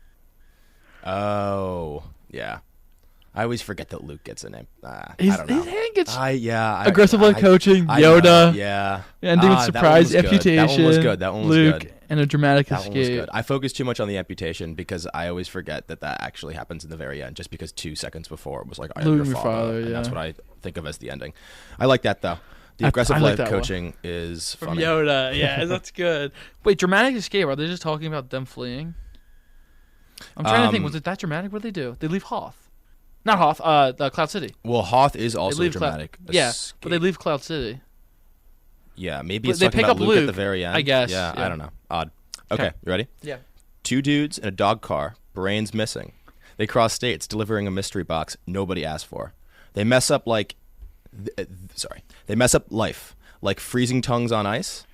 Speaker 2: Oh. Yeah. I always forget that Luke gets a name. I
Speaker 1: His
Speaker 2: don't know.
Speaker 1: hand gets
Speaker 2: Aggressive
Speaker 1: life coaching, Yoda.
Speaker 2: Yeah.
Speaker 1: Ending with surprise amputation.
Speaker 2: That one was good. That one was
Speaker 1: Luke,
Speaker 2: good.
Speaker 1: and a dramatic
Speaker 2: That
Speaker 1: escape.
Speaker 2: one was good. I focus too much on the amputation because I always forget that actually happens in the very end, just because 2 seconds before it was like, I am
Speaker 1: Luke,
Speaker 2: your father. And that's what I think of as the ending. I like that, though. The aggressive life coaching is
Speaker 1: From
Speaker 2: funny.
Speaker 1: Yoda. Yeah, that's good. Wait, dramatic escape. Are they just talking about them fleeing? I'm trying to think. Was it that dramatic? What did they do? They leave Hoth. Not Hoth, the Cloud City.
Speaker 2: Well, Hoth is also dramatic.
Speaker 1: Yeah, but they leave Cloud City.
Speaker 2: Yeah, maybe it's
Speaker 1: they
Speaker 2: talking
Speaker 1: pick
Speaker 2: about
Speaker 1: up
Speaker 2: Luke
Speaker 1: Luke
Speaker 2: at the very end.
Speaker 1: I guess.
Speaker 2: Yeah, I don't know. Odd. Okay, you ready?
Speaker 1: Yeah.
Speaker 2: 2 dudes in a dog car, brains missing. They cross states, delivering a mystery box nobody asked for. They mess up They mess up life, like freezing tongues on ice,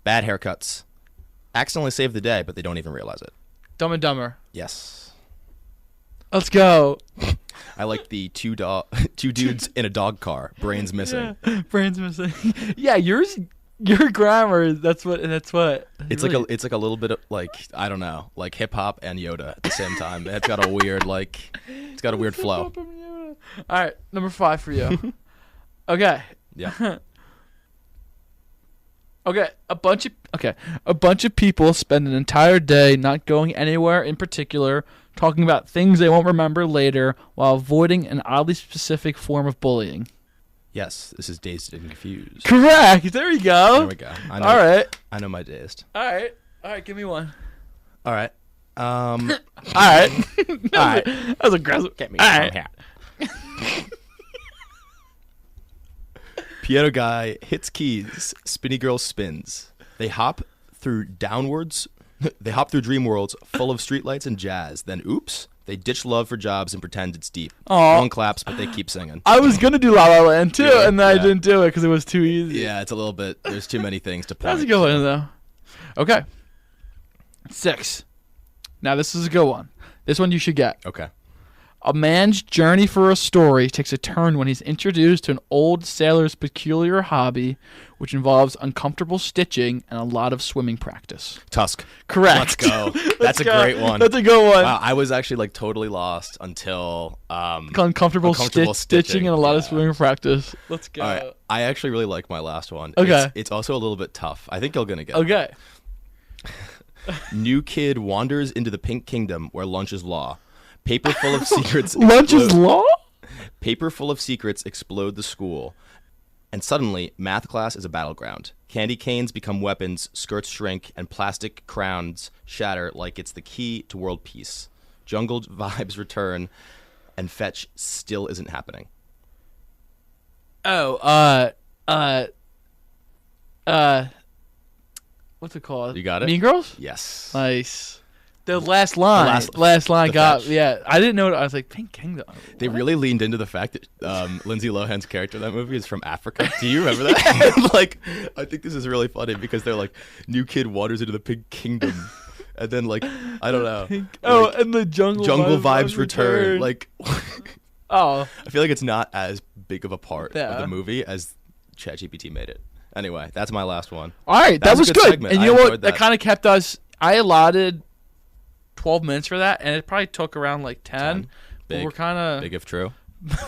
Speaker 2: bad haircuts, accidentally save the day, but they don't even realize it.
Speaker 1: Dumb and Dumber.
Speaker 2: Yes.
Speaker 1: Let's go.
Speaker 2: I like the two dudes in a dog car, brains missing.
Speaker 1: Yeah. Brains missing. Yeah, your grammar. That's what. It's really,
Speaker 2: like a little bit of I don't know, like hip hop and Yoda at the same time. It's got a weird flow.
Speaker 1: All right, number 5 for you. Okay.
Speaker 2: Yeah.
Speaker 1: Okay, a bunch of people spend an entire day not going anywhere in particular, talking about things they won't remember later while avoiding an oddly specific form of bullying.
Speaker 2: Yes, this is Dazed and Confused.
Speaker 1: Correct. There we go.
Speaker 2: There we go.
Speaker 1: All right.
Speaker 2: I know my Dazed.
Speaker 1: All right. Give me one.
Speaker 2: All right.
Speaker 1: All right. That was aggressive.
Speaker 2: Get me
Speaker 1: all
Speaker 2: some
Speaker 1: right.
Speaker 2: hat. Piano guy hits keys. Spinny girl spins. They hop through dream worlds full of streetlights and jazz. Then, oops, they ditch love for jobs and pretend it's deep.
Speaker 1: Aww.
Speaker 2: No one claps, but they keep singing.
Speaker 1: I was gonna do La La Land too, and then I didn't do it because it was too easy.
Speaker 2: Yeah, it's a little bit. There's too many things to point.
Speaker 1: That's a good one though. Okay. 6. Now this is a good one. This one you should get.
Speaker 2: Okay.
Speaker 1: A man's journey for a story takes a turn when he's introduced to an old sailor's peculiar hobby, which involves uncomfortable stitching and a lot of swimming practice.
Speaker 2: Tusk.
Speaker 1: Correct.
Speaker 2: Let's go. That's a great one.
Speaker 1: That's a good one.
Speaker 2: Wow, I was actually totally lost until
Speaker 1: uncomfortable stitching and a lot of swimming practice. Let's go.
Speaker 2: All right. I actually really like my last one.
Speaker 1: Okay.
Speaker 2: It's also a little bit tough. I think you're gonna get it.
Speaker 1: Okay.
Speaker 2: New kid wanders into the Pink Kingdom where lunch is law. Paper full of secrets.
Speaker 1: Lunch is law?
Speaker 2: Paper full of secrets explode the school. And suddenly, math class is a battleground. Candy canes become weapons, skirts shrink, and plastic crowns shatter like it's the key to world peace. Jungle vibes return, and fetch still isn't happening.
Speaker 1: What's it called?
Speaker 2: You got it?
Speaker 1: Mean Girls?
Speaker 2: Yes.
Speaker 1: Nice. The last line. Last line got
Speaker 2: fetch.
Speaker 1: Yeah, I didn't know it. I was like, Pink Kingdom.
Speaker 2: They really leaned into the fact that Lindsay Lohan's character in that movie is from Africa. Do you remember that? I think this is really funny because they're like, new kid wanders into the Pink Kingdom. And then, I don't know.
Speaker 1: And the jungle
Speaker 2: vibes return.
Speaker 1: Oh.
Speaker 2: I feel like it's not as big of a part of the movie as ChatGPT made it. Anyway, that's my last one.
Speaker 1: All right, that was good.
Speaker 2: Segment.
Speaker 1: And you know what? That kind of kept us. I allotted 12 minutes for that, and it probably took around 10. But we're kind of
Speaker 2: big if true.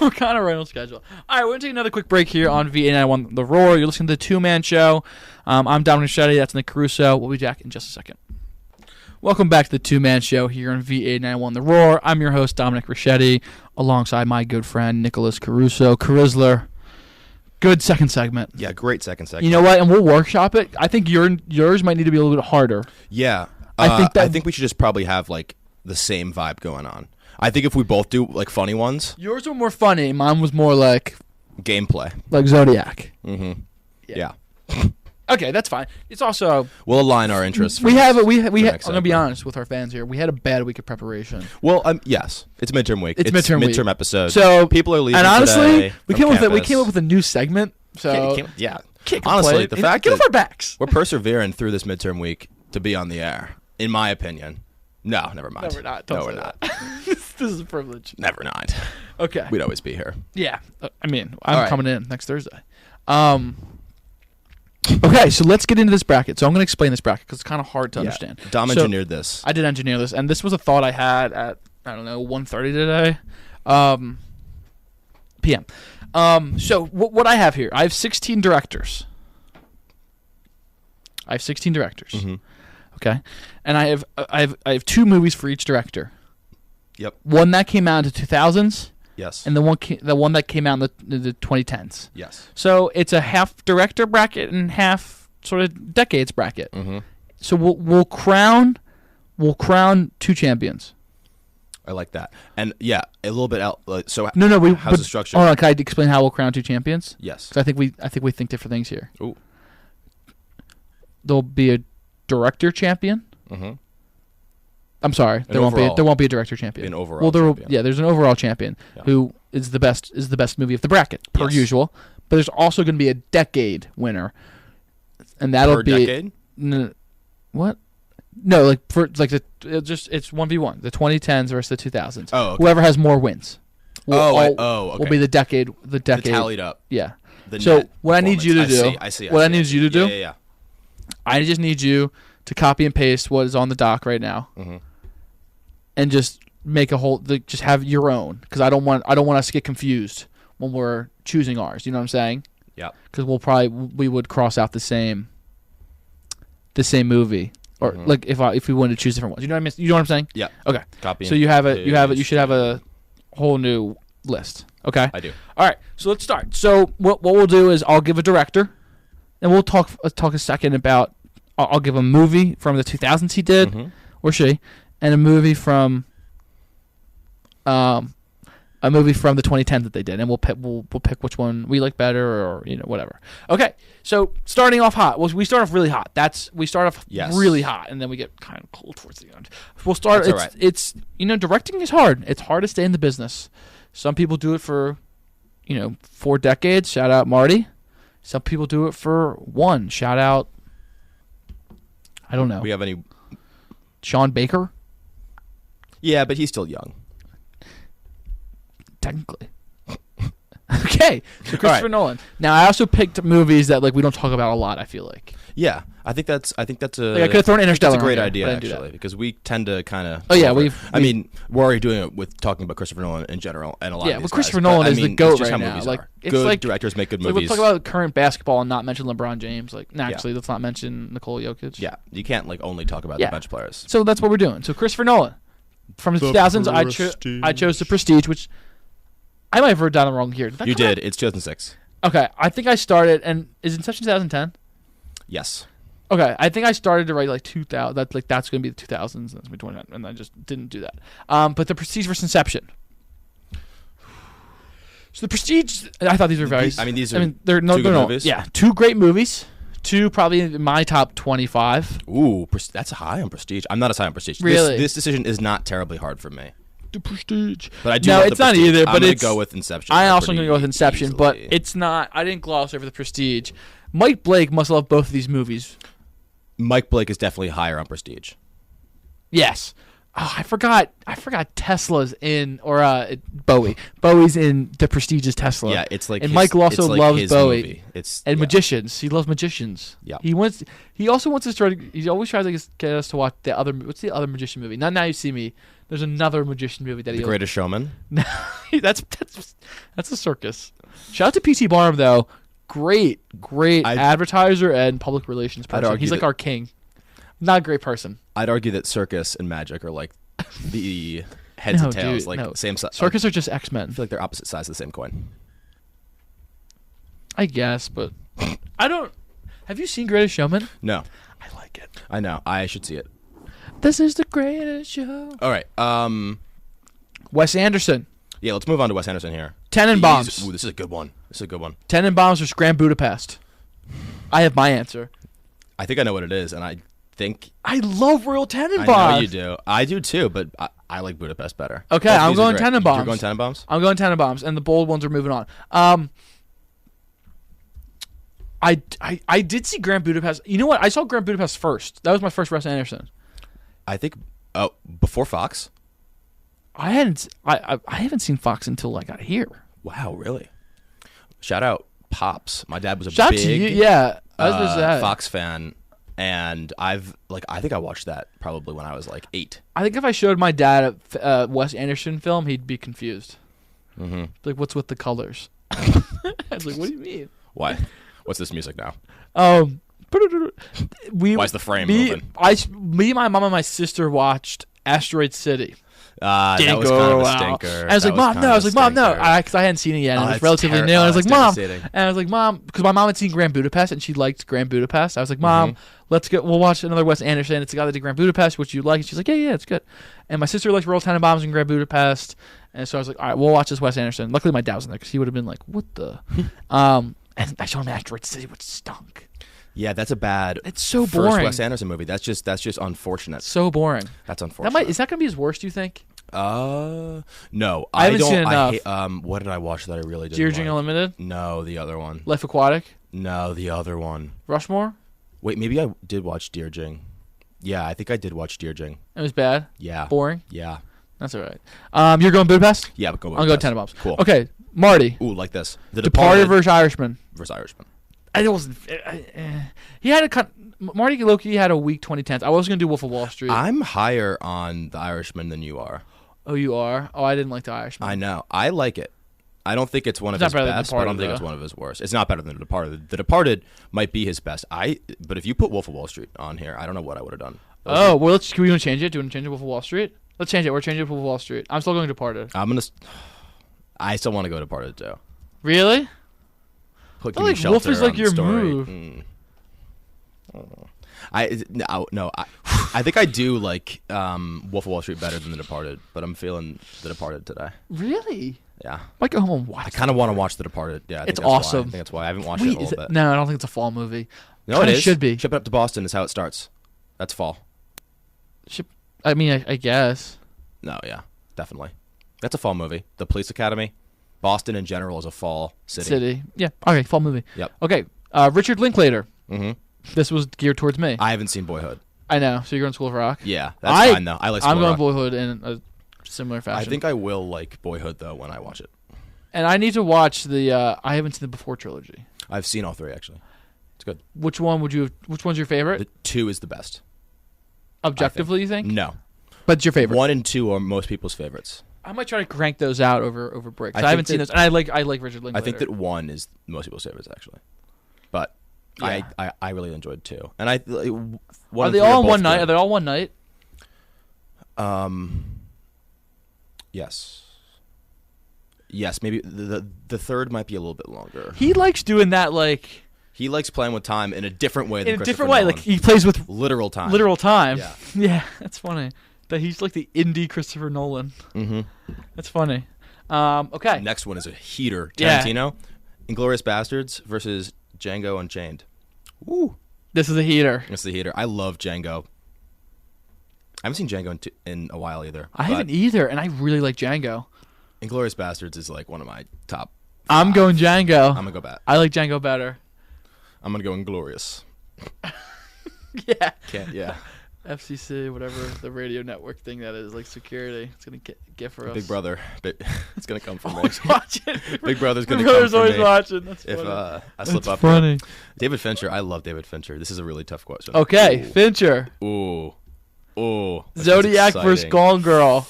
Speaker 1: We're kind of right on schedule. All right, we're gonna take another quick break here on V891 The Roar. You're listening to the Two-Man Show. I'm Dominic Richetti. That's Nick Caruso. We'll be back in just a second. Welcome back to the Two-Man Show here on V891 The Roar. I'm your host, Dominic Richetti, alongside my good friend, Nicholas Caruso. Carisler. Good second segment.
Speaker 2: Yeah, great second segment.
Speaker 1: You know what? And we'll workshop it. I think yours might need to be a little bit harder.
Speaker 2: Yeah.
Speaker 1: I
Speaker 2: think we should just probably have the same vibe going on. I think if we both do funny ones.
Speaker 1: Yours were more funny. Mine was more
Speaker 2: gameplay.
Speaker 1: Like Zodiac.
Speaker 2: Mm-hmm. Yeah.
Speaker 1: Okay, that's fine. It's also
Speaker 2: we'll align our interests.
Speaker 1: We had. I'm gonna be honest with our fans here. We had a bad week of prepreparation.
Speaker 2: Well, yes, it's midterm week.
Speaker 1: It's midterm
Speaker 2: episode.
Speaker 1: So
Speaker 2: people are leaving.
Speaker 1: And honestly,
Speaker 2: today
Speaker 1: we came up with a new segment. So
Speaker 2: yeah,
Speaker 1: honestly, the fact get off our backs.
Speaker 2: We're persevering through this midterm week to be on the air. In my opinion. No, never mind.
Speaker 1: No, we're not.
Speaker 2: No, we're not.
Speaker 1: This is a privilege.
Speaker 2: Never mind.
Speaker 1: Okay.
Speaker 2: We'd always be here.
Speaker 1: Yeah. I'm coming in next Thursday. Okay, so let's get into this bracket. So I'm going to explain this bracket because it's kind of hard to understand.
Speaker 2: Dom engineered this.
Speaker 1: I did engineer this, and this was a thought I had at, 1:30 today. p.m. So what I have here, I have 16 directors.
Speaker 2: Mm-hmm.
Speaker 1: Okay, and I have 2 movies for each director.
Speaker 2: Yep.
Speaker 1: One that came out in the 2000s.
Speaker 2: Yes.
Speaker 1: And the one that came out in the 2010s.
Speaker 2: Yes.
Speaker 1: So it's a half director bracket and half sort of decades bracket.
Speaker 2: Mm-hmm.
Speaker 1: So we'll crown 2 champions.
Speaker 2: I like that. And yeah, a little bit out. So how's the structure?
Speaker 1: Hold on, can I explain how we'll crown 2 champions?
Speaker 2: Yes.
Speaker 1: Because I think we think different things here.
Speaker 2: Ooh.
Speaker 1: There'll be a director champion.
Speaker 2: Mm-hmm.
Speaker 1: I'm sorry, there won't be a director champion.
Speaker 2: An overall champion.
Speaker 1: There's an overall champion who is the best movie of the bracket per usual. But there's also going to be a decade winner, and that'll be
Speaker 2: decade.
Speaker 1: What? No, like it's 1v1. The 2010s versus the 2000s.
Speaker 2: Oh, okay.
Speaker 1: Whoever has more wins.
Speaker 2: Okay.
Speaker 1: Will be the decade. The
Speaker 2: tallied up.
Speaker 1: Yeah.
Speaker 2: The
Speaker 1: so
Speaker 2: net
Speaker 1: what I need you to do.
Speaker 2: I see.
Speaker 1: What I need you to do.
Speaker 2: Yeah.
Speaker 1: I just need you to copy and paste what is on the doc right now, and just make a whole. Just have your own, because I don't want us to get confused when we're choosing ours. You know what I'm saying?
Speaker 2: Yeah.
Speaker 1: Because we would cross out the same movie, or like if we wanted to choose different ones. You know what I mean? You know what I'm saying?
Speaker 2: Yeah.
Speaker 1: Okay.
Speaker 2: Copy.
Speaker 1: So you have it. You should have a whole new list. Okay.
Speaker 2: I do.
Speaker 1: All right. So let's start. So what we'll do is I'll give a director, and we'll talk a second about. I'll give a movie from the 2000s he did, or she, and a movie from the 2010s that they did, and we'll pick which one we like better, or whatever. Okay, so starting off hot. Well, we start off really hot. We start off really hot, and then we get kind of cold towards the end. We'll start.
Speaker 2: That's all right.
Speaker 1: It's directing is hard. It's hard to stay in the business. Some people do it for 4 decades. Shout out Marty. Some people do it for 1. Shout out. I don't know.
Speaker 2: We have any?
Speaker 1: Sean Baker?
Speaker 2: Yeah, but he's still young.
Speaker 1: Technically. Okay. So Christopher Nolan. Now I also picked movies that we don't talk about a lot, I feel like.
Speaker 2: Yeah. I think that's a.
Speaker 1: I could have thrown Interstellar.
Speaker 2: That's a great idea, actually, because we tend to kind of.
Speaker 1: Oh yeah,
Speaker 2: I mean, we're already doing it with talking about Christopher Nolan in general, and a lot.
Speaker 1: Yeah,
Speaker 2: of these
Speaker 1: but Christopher
Speaker 2: guys.
Speaker 1: Nolan is the GOAT right now.
Speaker 2: It's good directors make good movies.
Speaker 1: We'll talk about current basketball and not mention LeBron James. Actually, let's not mention Nikola Jokic.
Speaker 2: Yeah, you can't only talk about the bench players.
Speaker 1: So that's what we're doing. So Christopher Nolan, from the 2000s, I chose The Prestige, which I might have wrote down wrong here.
Speaker 2: You did. It's 2006.
Speaker 1: Okay, I think I started, and is Inception 2010?
Speaker 2: Yes.
Speaker 1: Okay, I think I started to write 2000. That's going to be the 2000s, that's my 20, and I just didn't do that. But The Prestige versus Inception. So The Prestige, I thought these were very.
Speaker 2: They're two good movies.
Speaker 1: Yeah, 2 great movies. 2 probably in my top 25.
Speaker 2: Ooh, that's high on Prestige. I'm not as high on Prestige.
Speaker 1: Really,
Speaker 2: this decision is not terribly hard for me.
Speaker 1: The Prestige.
Speaker 2: But I do.
Speaker 1: No,
Speaker 2: love
Speaker 1: it's
Speaker 2: the
Speaker 1: not
Speaker 2: Prestige.
Speaker 1: either. But
Speaker 2: I'm gonna go with Inception.
Speaker 1: I also going to go with Inception,
Speaker 2: easily.
Speaker 1: but it's not. I didn't gloss over The Prestige. Mike Blake must love both of these movies.
Speaker 2: Mike Blake is definitely higher on Prestige.
Speaker 1: Yes. Oh, I forgot Tesla's in, or Bowie. Bowie's in The Prestige's Tesla.
Speaker 2: Yeah, it's like.
Speaker 1: And Mike also loves Bowie.
Speaker 2: Movie.
Speaker 1: Magicians. He loves magicians.
Speaker 2: Yeah.
Speaker 1: He also wants to start. He always tries to get us to watch the other. What's the other magician movie? Not Now You See Me. There's another magician movie that
Speaker 2: The Greatest Showman.
Speaker 1: that's a circus. Shout out to P.T. Barnum though. Great advertiser and public relations person. He's like our king. Not a great person.
Speaker 2: I'd argue that circus and magic are like the heads and tails, same size.
Speaker 1: Circus are just X-Men.
Speaker 2: I feel like they're opposite sides of the same coin.
Speaker 1: I guess, but I don't. Have you seen Greatest Showman?
Speaker 2: No.
Speaker 1: I like it.
Speaker 2: I know. I should see it.
Speaker 1: This is the greatest show.
Speaker 2: All right.
Speaker 1: Wes Anderson.
Speaker 2: Yeah, let's move on to Wes Anderson here.
Speaker 1: Tenenbaums.
Speaker 2: Ooh, this is a good one.
Speaker 1: Tenenbaums or Grand Budapest? I have my answer.
Speaker 2: I think I know what it is, and I think
Speaker 1: I love Royal Tenenbaums.
Speaker 2: I know you do. I do too, but I like Budapest better.
Speaker 1: Okay, I'm going Tenenbaums.
Speaker 2: You're going Tenenbaums?
Speaker 1: I'm going Tenenbaums, and the bold ones are moving on. I did see Grand Budapest. You know what? I saw Grand Budapest first. That was my first Wes Anderson.
Speaker 2: I think before Fox.
Speaker 1: I haven't seen Fox until I got here.
Speaker 2: Wow, really? Shout out Pops. My dad was a
Speaker 1: Shout
Speaker 2: big
Speaker 1: to you, yeah.
Speaker 2: Fox fan, and I think I watched that probably when I was 8.
Speaker 1: I think if I showed my dad a Wes Anderson film, he'd be confused.
Speaker 2: Mm-hmm.
Speaker 1: Like, what's with the colors? I was like, what do you mean?
Speaker 2: Why? What's this music now?
Speaker 1: Why
Speaker 2: is the frame moving?
Speaker 1: Me, my mom, and my sister watched Asteroid City.
Speaker 2: That was kind of a stinker.
Speaker 1: And I was like, Mom, no. Because I hadn't seen it yet. And it was relatively new. And I was like, Mom. Because my mom had seen Grand Budapest, and she liked Grand Budapest. I was like, Mom, let's go. We'll watch another Wes Anderson. It's the guy that did Grand Budapest, which you like. And she's like, yeah, it's good. And my sister liked Royal Tenenbaums and Grand Budapest. And so I was like, all right, we'll watch this Wes Anderson. Luckily, my dad was in there because he would have been like, what the? And I showed him Asteroid City, which stunk.
Speaker 2: Yeah, that's a bad.
Speaker 1: It's so boring.
Speaker 2: First Wes Anderson movie. That's just unfortunate.
Speaker 1: So boring.
Speaker 2: That's unfortunate.
Speaker 1: Is that gonna be his worst? Do you think?
Speaker 2: No,
Speaker 1: I haven't seen enough.
Speaker 2: What did I watch that I really didn't
Speaker 1: Deirdre
Speaker 2: like?
Speaker 1: Unlimited?
Speaker 2: No, the other one.
Speaker 1: Life Aquatic?
Speaker 2: No, the other one.
Speaker 1: Rushmore?
Speaker 2: Wait, maybe I did watch Deirdre. Yeah, I think I did watch Deirdre.
Speaker 1: It was bad?
Speaker 2: Yeah.
Speaker 1: Boring?
Speaker 2: Yeah.
Speaker 1: That's all right. You're going Budapest?
Speaker 2: Yeah, but
Speaker 1: I'll go Tenenbaums.
Speaker 2: Cool.
Speaker 1: Okay, Marty.
Speaker 2: Ooh, like this. The
Speaker 1: Departed versus Irishman. It wasn't. He had a Marty Loki had a weak 2010s. I was gonna do Wolf of Wall Street.
Speaker 2: I'm higher on The Irishman than you are.
Speaker 1: Oh, you are? Oh, I didn't like The Irishman.
Speaker 2: I know. I like it. I don't think it's one of his best, but I don't think it's one of his worst. It's not better than The Departed. The Departed might be his best. But if you put Wolf of Wall Street on here, I don't know what I would have done.
Speaker 1: Well, can we change it? Do you want to change it to Wolf of Wall Street? Let's change it. We're changing it to Wolf of Wall Street. I'm still going Departed.
Speaker 2: I still want to go Departed too.
Speaker 1: Really?
Speaker 2: I
Speaker 1: feel like Wolf is like your move.
Speaker 2: I think I do like Wolf of Wall Street better than The Departed, but I'm feeling The Departed today.
Speaker 1: Really?
Speaker 2: Yeah.
Speaker 1: Might go home and watch.
Speaker 2: I kind of want to watch The Departed. Yeah,
Speaker 1: it's awesome.
Speaker 2: I think that's why I haven't watched it in a little bit.
Speaker 1: No, I don't think it's a fall movie.
Speaker 2: No, it is.
Speaker 1: Should be.
Speaker 2: Ship It Up to Boston is how it starts. That's fall.
Speaker 1: I mean, I guess.
Speaker 2: No, yeah, definitely. That's a fall movie. The Police Academy, Boston in general is a fall city.
Speaker 1: Yeah. Okay, fall movie.
Speaker 2: Yep.
Speaker 1: Okay. Richard Linklater.
Speaker 2: Mm-hmm.
Speaker 1: This was geared towards me.
Speaker 2: I haven't seen Boyhood.
Speaker 1: I know. So you're going School of Rock?
Speaker 2: Yeah, that's fine though. I like School
Speaker 1: I'm
Speaker 2: of
Speaker 1: going
Speaker 2: Rock.
Speaker 1: Boyhood in a similar fashion.
Speaker 2: I think I will like Boyhood though when I watch it.
Speaker 1: And I need to watch the. I haven't seen the Before trilogy.
Speaker 2: I've seen all three actually. It's good.
Speaker 1: Which one's your favorite?
Speaker 2: The 2 is the best.
Speaker 1: Objectively, you think?
Speaker 2: No.
Speaker 1: But it's your favorite.
Speaker 2: 1 and 2 are most people's favorites.
Speaker 1: I might try to crank those out over break. I haven't seen those, and I like Richard Linklater.
Speaker 2: I think that 1 is most people's favorites actually, but yeah. I really enjoyed 2. And
Speaker 1: are they all in one night? Are they all one night?
Speaker 2: Yes. Yes, maybe the third might be a little bit longer.
Speaker 1: He likes doing that, like.
Speaker 2: He likes playing with time in a different way.
Speaker 1: Like he plays with
Speaker 2: literal time.
Speaker 1: Yeah. Yeah, that's funny. That he's like the indie Christopher Nolan.
Speaker 2: Mm-hmm.
Speaker 1: That's funny. Okay.
Speaker 2: Next one is a heater. Tarantino, Inglourious Bastards versus Django Unchained. Woo.
Speaker 1: This is a heater.
Speaker 2: It's the heater. I love Django. I haven't seen Django in a while either.
Speaker 1: I haven't either, and I really like Django.
Speaker 2: Inglourious Bastards is like one of my top 5.
Speaker 1: I'm going Django.
Speaker 2: I'm gonna go back.
Speaker 1: I like Django better.
Speaker 2: I'm gonna go Inglourious.
Speaker 1: Yeah.
Speaker 2: Yeah.
Speaker 1: FCC, whatever the radio network thing that is, like security. It's gonna get for us.
Speaker 2: Big Brother. It's gonna come from me.
Speaker 1: Always watching.
Speaker 2: Big Brother's gonna
Speaker 1: Big Brother's
Speaker 2: come from
Speaker 1: always
Speaker 2: me.
Speaker 1: watching. That's funny.
Speaker 2: If I slip up.
Speaker 1: Funny.
Speaker 2: Here. David Fincher. I love David Fincher. This is a really tough question.
Speaker 1: Okay,
Speaker 2: Ooh.
Speaker 1: Fincher.
Speaker 2: Ooh.
Speaker 1: Zodiac versus Gone Girl.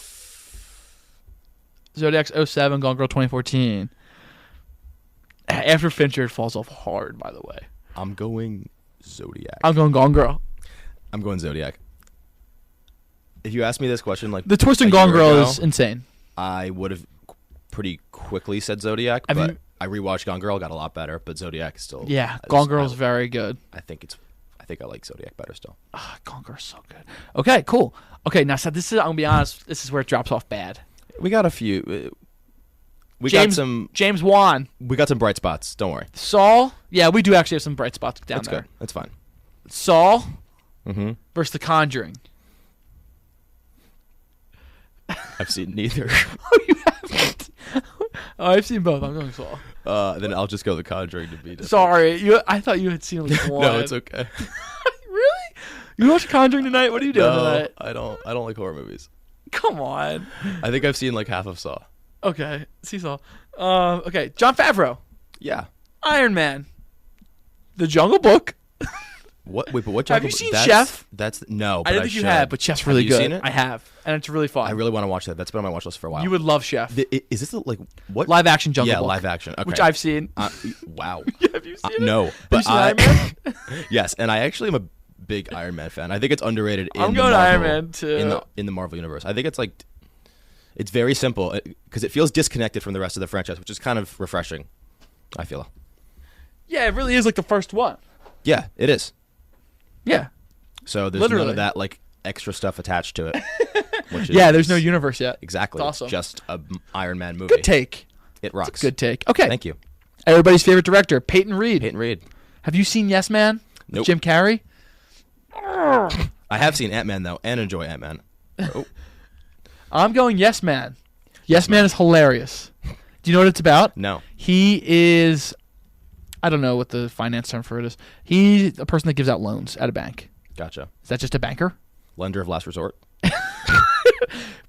Speaker 1: Zodiac's 07, Gone Girl 2014. After Fincher, it falls off hard, by the way.
Speaker 2: I'm going Zodiac.
Speaker 1: I'm going Gone Girl.
Speaker 2: I'm going Zodiac. If you asked me this question, like
Speaker 1: the twist in Gone Girl is insane.
Speaker 2: I would have pretty quickly said Zodiac, but I rewatched Gone Girl, got a lot better. But Zodiac is still
Speaker 1: Gone Girl is very good.
Speaker 2: I think I like Zodiac better still.
Speaker 1: Gone Girl's so good. Okay, cool. Okay, now so this is I'm gonna be honest. This is where it drops off bad.
Speaker 2: We got a few.
Speaker 1: James Wan.
Speaker 2: We got some bright spots. Don't worry.
Speaker 1: Saul. Yeah, we do actually have some bright spots down
Speaker 2: That's
Speaker 1: there.
Speaker 2: Good. That's fine.
Speaker 1: Saul
Speaker 2: versus
Speaker 1: The Conjuring.
Speaker 2: I've seen neither.
Speaker 1: Oh, you haven't? Oh, I've seen both. I'm going Saul.
Speaker 2: Then I'll just go The Conjuring to be different.
Speaker 1: Sorry, I thought you had seen like one.
Speaker 2: No, it's okay.
Speaker 1: Really? You watched Conjuring tonight? What are you doing tonight?
Speaker 2: I don't like horror movies.
Speaker 1: Come on.
Speaker 2: I think I've seen like half of Saw.
Speaker 1: Okay, see Saw. Okay, Jon Favreau.
Speaker 2: Yeah.
Speaker 1: Iron Man. The Jungle Book
Speaker 2: What? Wait, but what?
Speaker 1: Have you seen Chef?
Speaker 2: That's no.
Speaker 1: I don't think you have, but Chef's really good.
Speaker 2: Have you seen it?
Speaker 1: I have, and it's really fun.
Speaker 2: I really want to watch that. That's been on my watch list for a while.
Speaker 1: You would love Chef.
Speaker 2: Is this like what?
Speaker 1: Live action Jungle Book.
Speaker 2: Yeah, live action. Okay.
Speaker 1: Which I've seen.
Speaker 2: Wow.
Speaker 1: Have you seen it?
Speaker 2: No, but
Speaker 1: Iron Man?
Speaker 2: Yes, and I actually am a big Iron Man fan. I think it's underrated.
Speaker 1: I'm going Iron Man too.
Speaker 2: In the Marvel universe, I think it's like it's very simple because it feels disconnected from the rest of the franchise, which is kind of refreshing. I feel.
Speaker 1: Yeah, it really is like the first one.
Speaker 2: Yeah, it is.
Speaker 1: Yeah.
Speaker 2: So there's none of that like extra stuff attached to it. Which
Speaker 1: yeah, there's no universe yet.
Speaker 2: Exactly.
Speaker 1: It's awesome.
Speaker 2: Just a Iron Man movie.
Speaker 1: Good take.
Speaker 2: It rocks.
Speaker 1: It's a good take. Okay.
Speaker 2: Thank you.
Speaker 1: Everybody's favorite director, Peyton Reed.
Speaker 2: Peyton Reed.
Speaker 1: Have you seen Yes Man?
Speaker 2: Nope.
Speaker 1: Jim Carrey?
Speaker 2: I have seen Ant-Man though, and enjoy Ant-Man. Oh.
Speaker 1: I'm going Yes Man. Yes Man is hilarious. Do you know what it's about?
Speaker 2: No.
Speaker 1: He is, I don't know what the finance term for it is. He's a person that gives out loans at a bank.
Speaker 2: Gotcha.
Speaker 1: Is that just a banker?
Speaker 2: Lender of last resort.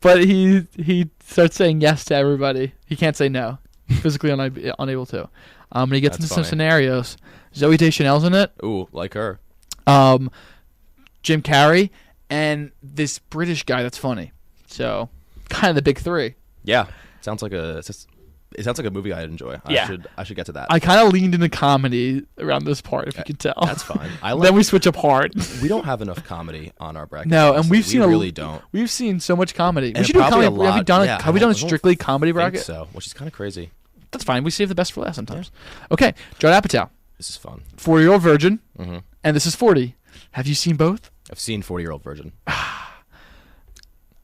Speaker 1: But he starts saying yes to everybody. He can't say no. Physically unable to. And he gets into some scenarios. Zooey Deschanel's in it.
Speaker 2: Ooh, like her.
Speaker 1: Jim Carrey, and this British guy that's funny. So, kind of the big three.
Speaker 2: Yeah. It sounds like a movie I'd enjoy.
Speaker 1: Yeah.
Speaker 2: I should get to that.
Speaker 1: I kind of leaned into comedy around this part, if you can tell.
Speaker 2: That's fine.
Speaker 1: Then we switch apart.
Speaker 2: We don't have enough comedy on our bracket.
Speaker 1: No, and we really
Speaker 2: don't.
Speaker 1: We've seen so much comedy.
Speaker 2: And
Speaker 1: we should do a comedy. Have we done a
Speaker 2: I
Speaker 1: strictly comedy bracket?
Speaker 2: So, which is kind of crazy.
Speaker 1: That's fine. We save the best for last sometimes. Yeah. Okay, Judd Apatow.
Speaker 2: This is fun.
Speaker 1: 40-Year-Old Virgin,
Speaker 2: mm-hmm.
Speaker 1: and this is 40. Have you seen both?
Speaker 2: I've seen 40-Year-Old Virgin.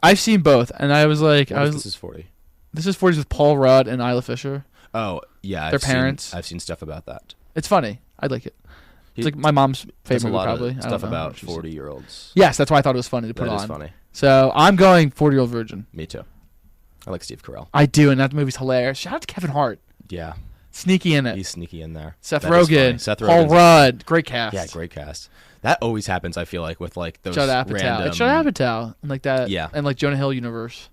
Speaker 1: I've seen both, and I was like,
Speaker 2: this is 40.
Speaker 1: This is 40 with Paul Rudd and Isla Fisher.
Speaker 2: Oh yeah,
Speaker 1: their parents.
Speaker 2: I've seen stuff about that.
Speaker 1: It's funny. I'd like it. It's like my mom's favorite movie, probably.
Speaker 2: Stuff about 40-year-olds.
Speaker 1: Yes, that's why I thought it was funny to put on.
Speaker 2: That is funny.
Speaker 1: So I'm going 40-Year-Old Virgin.
Speaker 2: Me too. I like Steve Carell.
Speaker 1: I do, and that movie's hilarious. Shout out to Kevin Hart.
Speaker 2: Yeah.
Speaker 1: Sneaky in it.
Speaker 2: He's sneaky in there.
Speaker 1: Seth Rogen. Paul Rudd. Great cast.
Speaker 2: Yeah, great cast. That always happens, I feel like, with like those
Speaker 1: Judd Apatow.
Speaker 2: random...
Speaker 1: It's Judd Apatow. And like that.
Speaker 2: Yeah.
Speaker 1: And like Jonah Hill universe.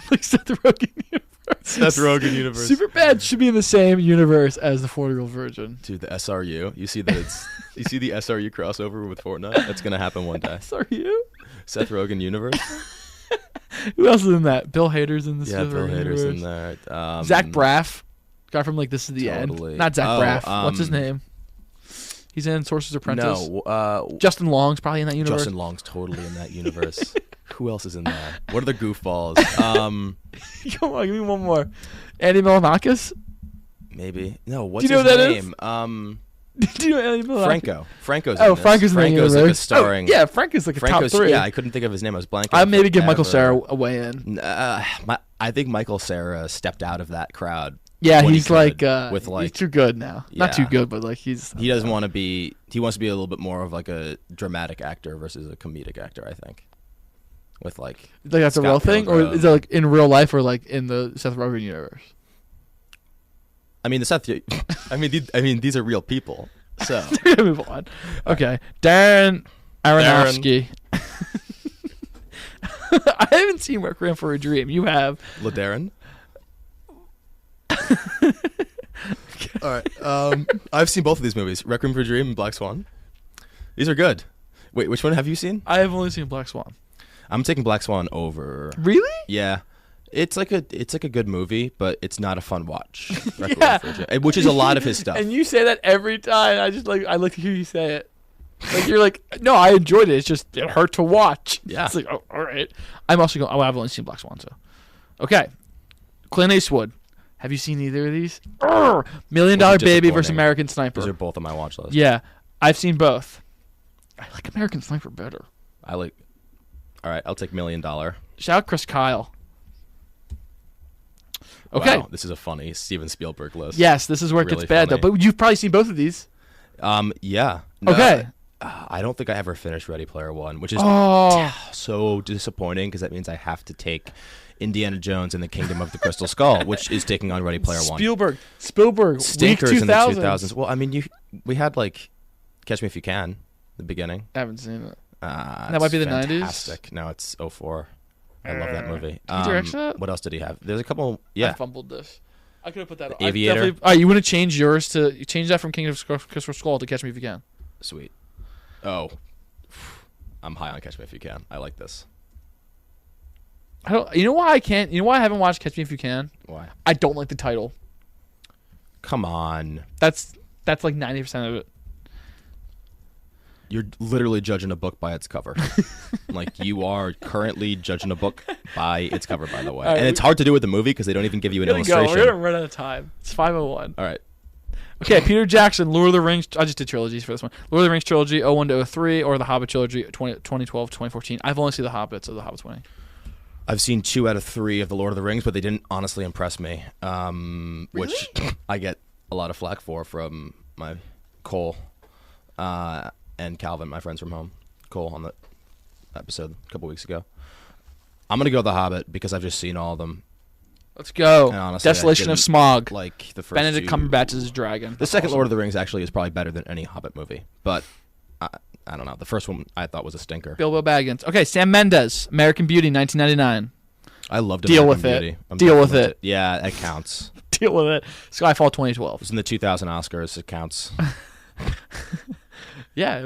Speaker 1: Like Seth Rogen universe.
Speaker 2: Seth Rogen universe.
Speaker 1: Superbad should be in the same universe as the 40-Year-Old Virgin.
Speaker 2: Dude, the SRU. You see that it's... you see the SRU crossover with Fortnite? That's going to happen one day.
Speaker 1: SRU?
Speaker 2: Seth Rogen universe.
Speaker 1: Who else is in that? Bill Hader's in this.
Speaker 2: Yeah, Bill Hader's in there.
Speaker 1: Zach Braff. Guy from like This Is the End. Not Zach Braff. What's his name? He's in Sorcerer's Apprentice.
Speaker 2: No.
Speaker 1: Justin Long's probably in that universe.
Speaker 2: Justin Long's totally in that universe. Who else is in there? What are the goofballs?
Speaker 1: Come on, give me one more. Andy Milonakis?
Speaker 2: Maybe. No, what's
Speaker 1: his
Speaker 2: name?
Speaker 1: Do you know Andy Milonakis?
Speaker 2: Franco. Franco's
Speaker 1: Franco's in the
Speaker 2: like a starring.
Speaker 1: Yeah, Franco's like a top three.
Speaker 2: Yeah, I couldn't think of his name. I was blanking.
Speaker 1: I'd maybe give Michael Cera a weigh in.
Speaker 2: I think Michael Cera stepped out of that crowd.
Speaker 1: Yeah, he's like
Speaker 2: he's
Speaker 1: too good now. Yeah. Not too good, but like he
Speaker 2: doesn't want to be. He wants to be a little bit more of like a dramatic actor versus a comedic actor. I think. With like
Speaker 1: that's a real thing, or is it like in real life, or like in the Seth Rogen universe?
Speaker 2: I mean these are real people. So
Speaker 1: move on. Okay, Darren Aronofsky. I haven't seen Requiem for a Dream. You have.
Speaker 2: LaDarren. All right. I've seen both of these movies, Requiem for a Dream and Black Swan. These are good. Wait, which one have you seen?
Speaker 1: I have only seen Black Swan.
Speaker 2: I'm taking Black Swan over.
Speaker 1: Really?
Speaker 2: Yeah. It's like a good movie, but it's not a fun watch. Yeah. Which is a lot of his stuff.
Speaker 1: And you say that every time. I like to hear you say it. Like you're like, no, I enjoyed it. It's just it hurt to watch.
Speaker 2: Yeah.
Speaker 1: It's like, oh, all right. I'm also going. Oh, I've only seen Black Swan, so okay. Clint Eastwood. Have you seen either of these? $1 Million Baby versus American Sniper.
Speaker 2: Those are both on my watch list.
Speaker 1: Yeah, I've seen both. I like American Sniper better.
Speaker 2: All right, I'll take $1 Million.
Speaker 1: Shout out Chris Kyle. Okay.
Speaker 2: Wow, this is a funny Steven Spielberg list.
Speaker 1: Yes, this is where it gets bad, though. But you've probably seen both of these.
Speaker 2: Yeah.
Speaker 1: Okay.
Speaker 2: I don't think I ever finished Ready Player One, which is so disappointing because that means I have to take Indiana Jones and the Kingdom of the Crystal Skull, which is taking on Ready Player One.
Speaker 1: Spielberg.
Speaker 2: Stinkers
Speaker 1: week 2000s.
Speaker 2: In the 2000s. Well, I mean, we had like Catch Me If You Can, the beginning.
Speaker 1: I haven't seen it. That might be the
Speaker 2: fantastic.
Speaker 1: 90s.
Speaker 2: No, it's 04. I love that movie.
Speaker 1: Did you direct that?
Speaker 2: What else did he have? There's a couple. Yeah.
Speaker 1: I fumbled this. I could have put that.
Speaker 2: Aviator.
Speaker 1: All right, you want to change yours to change that from Kingdom of the Crystal Skull to Catch Me If You Can.
Speaker 2: Sweet. Oh, I'm high on Catch Me If You Can. I like this.
Speaker 1: I don't. You know why I can't? You know why I haven't watched Catch Me If You Can?
Speaker 2: Why?
Speaker 1: I don't like the title.
Speaker 2: Come on.
Speaker 1: That's like 90% of it.
Speaker 2: You're literally judging a book by its cover. Like, you are currently judging a book by its cover, by the way.
Speaker 1: Right,
Speaker 2: and it's hard to do with the movie because they don't even give you an illustration.
Speaker 1: We're gonna run out of time. It's 5:01.
Speaker 2: All right.
Speaker 1: Okay, Peter Jackson, Lord of the Rings. I just did trilogies for this one. Lord of the Rings trilogy, 01 to 03, or the Hobbit trilogy, 2012 to 2014. I've only seen the Hobbits, so the Hobbit's winning.
Speaker 2: I've seen 2 out of 3 of the Lord of the Rings, but they didn't honestly impress me.
Speaker 1: Really?
Speaker 2: Which I get a lot of flack for from my Cole and Calvin, my friends from home. Cole on the episode a couple weeks ago. I'm gonna go The Hobbit because I've just seen all of them.
Speaker 1: Let's go.
Speaker 2: And honestly,
Speaker 1: Desolation of Smog.
Speaker 2: Like the first
Speaker 1: Benedict
Speaker 2: 2.
Speaker 1: Cumberbatch is a dragon.
Speaker 2: The second Lord of the Rings actually is probably better than any Hobbit movie, but I don't know. The first one I thought was a stinker.
Speaker 1: Bilbo Baggins. Okay, Sam Mendes, American Beauty, 1999.
Speaker 2: I loved
Speaker 1: Deal
Speaker 2: American
Speaker 1: with
Speaker 2: Beauty.
Speaker 1: it. Deal with it.
Speaker 2: Yeah, that counts.
Speaker 1: Deal with it. Skyfall, 2012.
Speaker 2: It was in the 2000 Oscars. It counts.
Speaker 1: Yeah,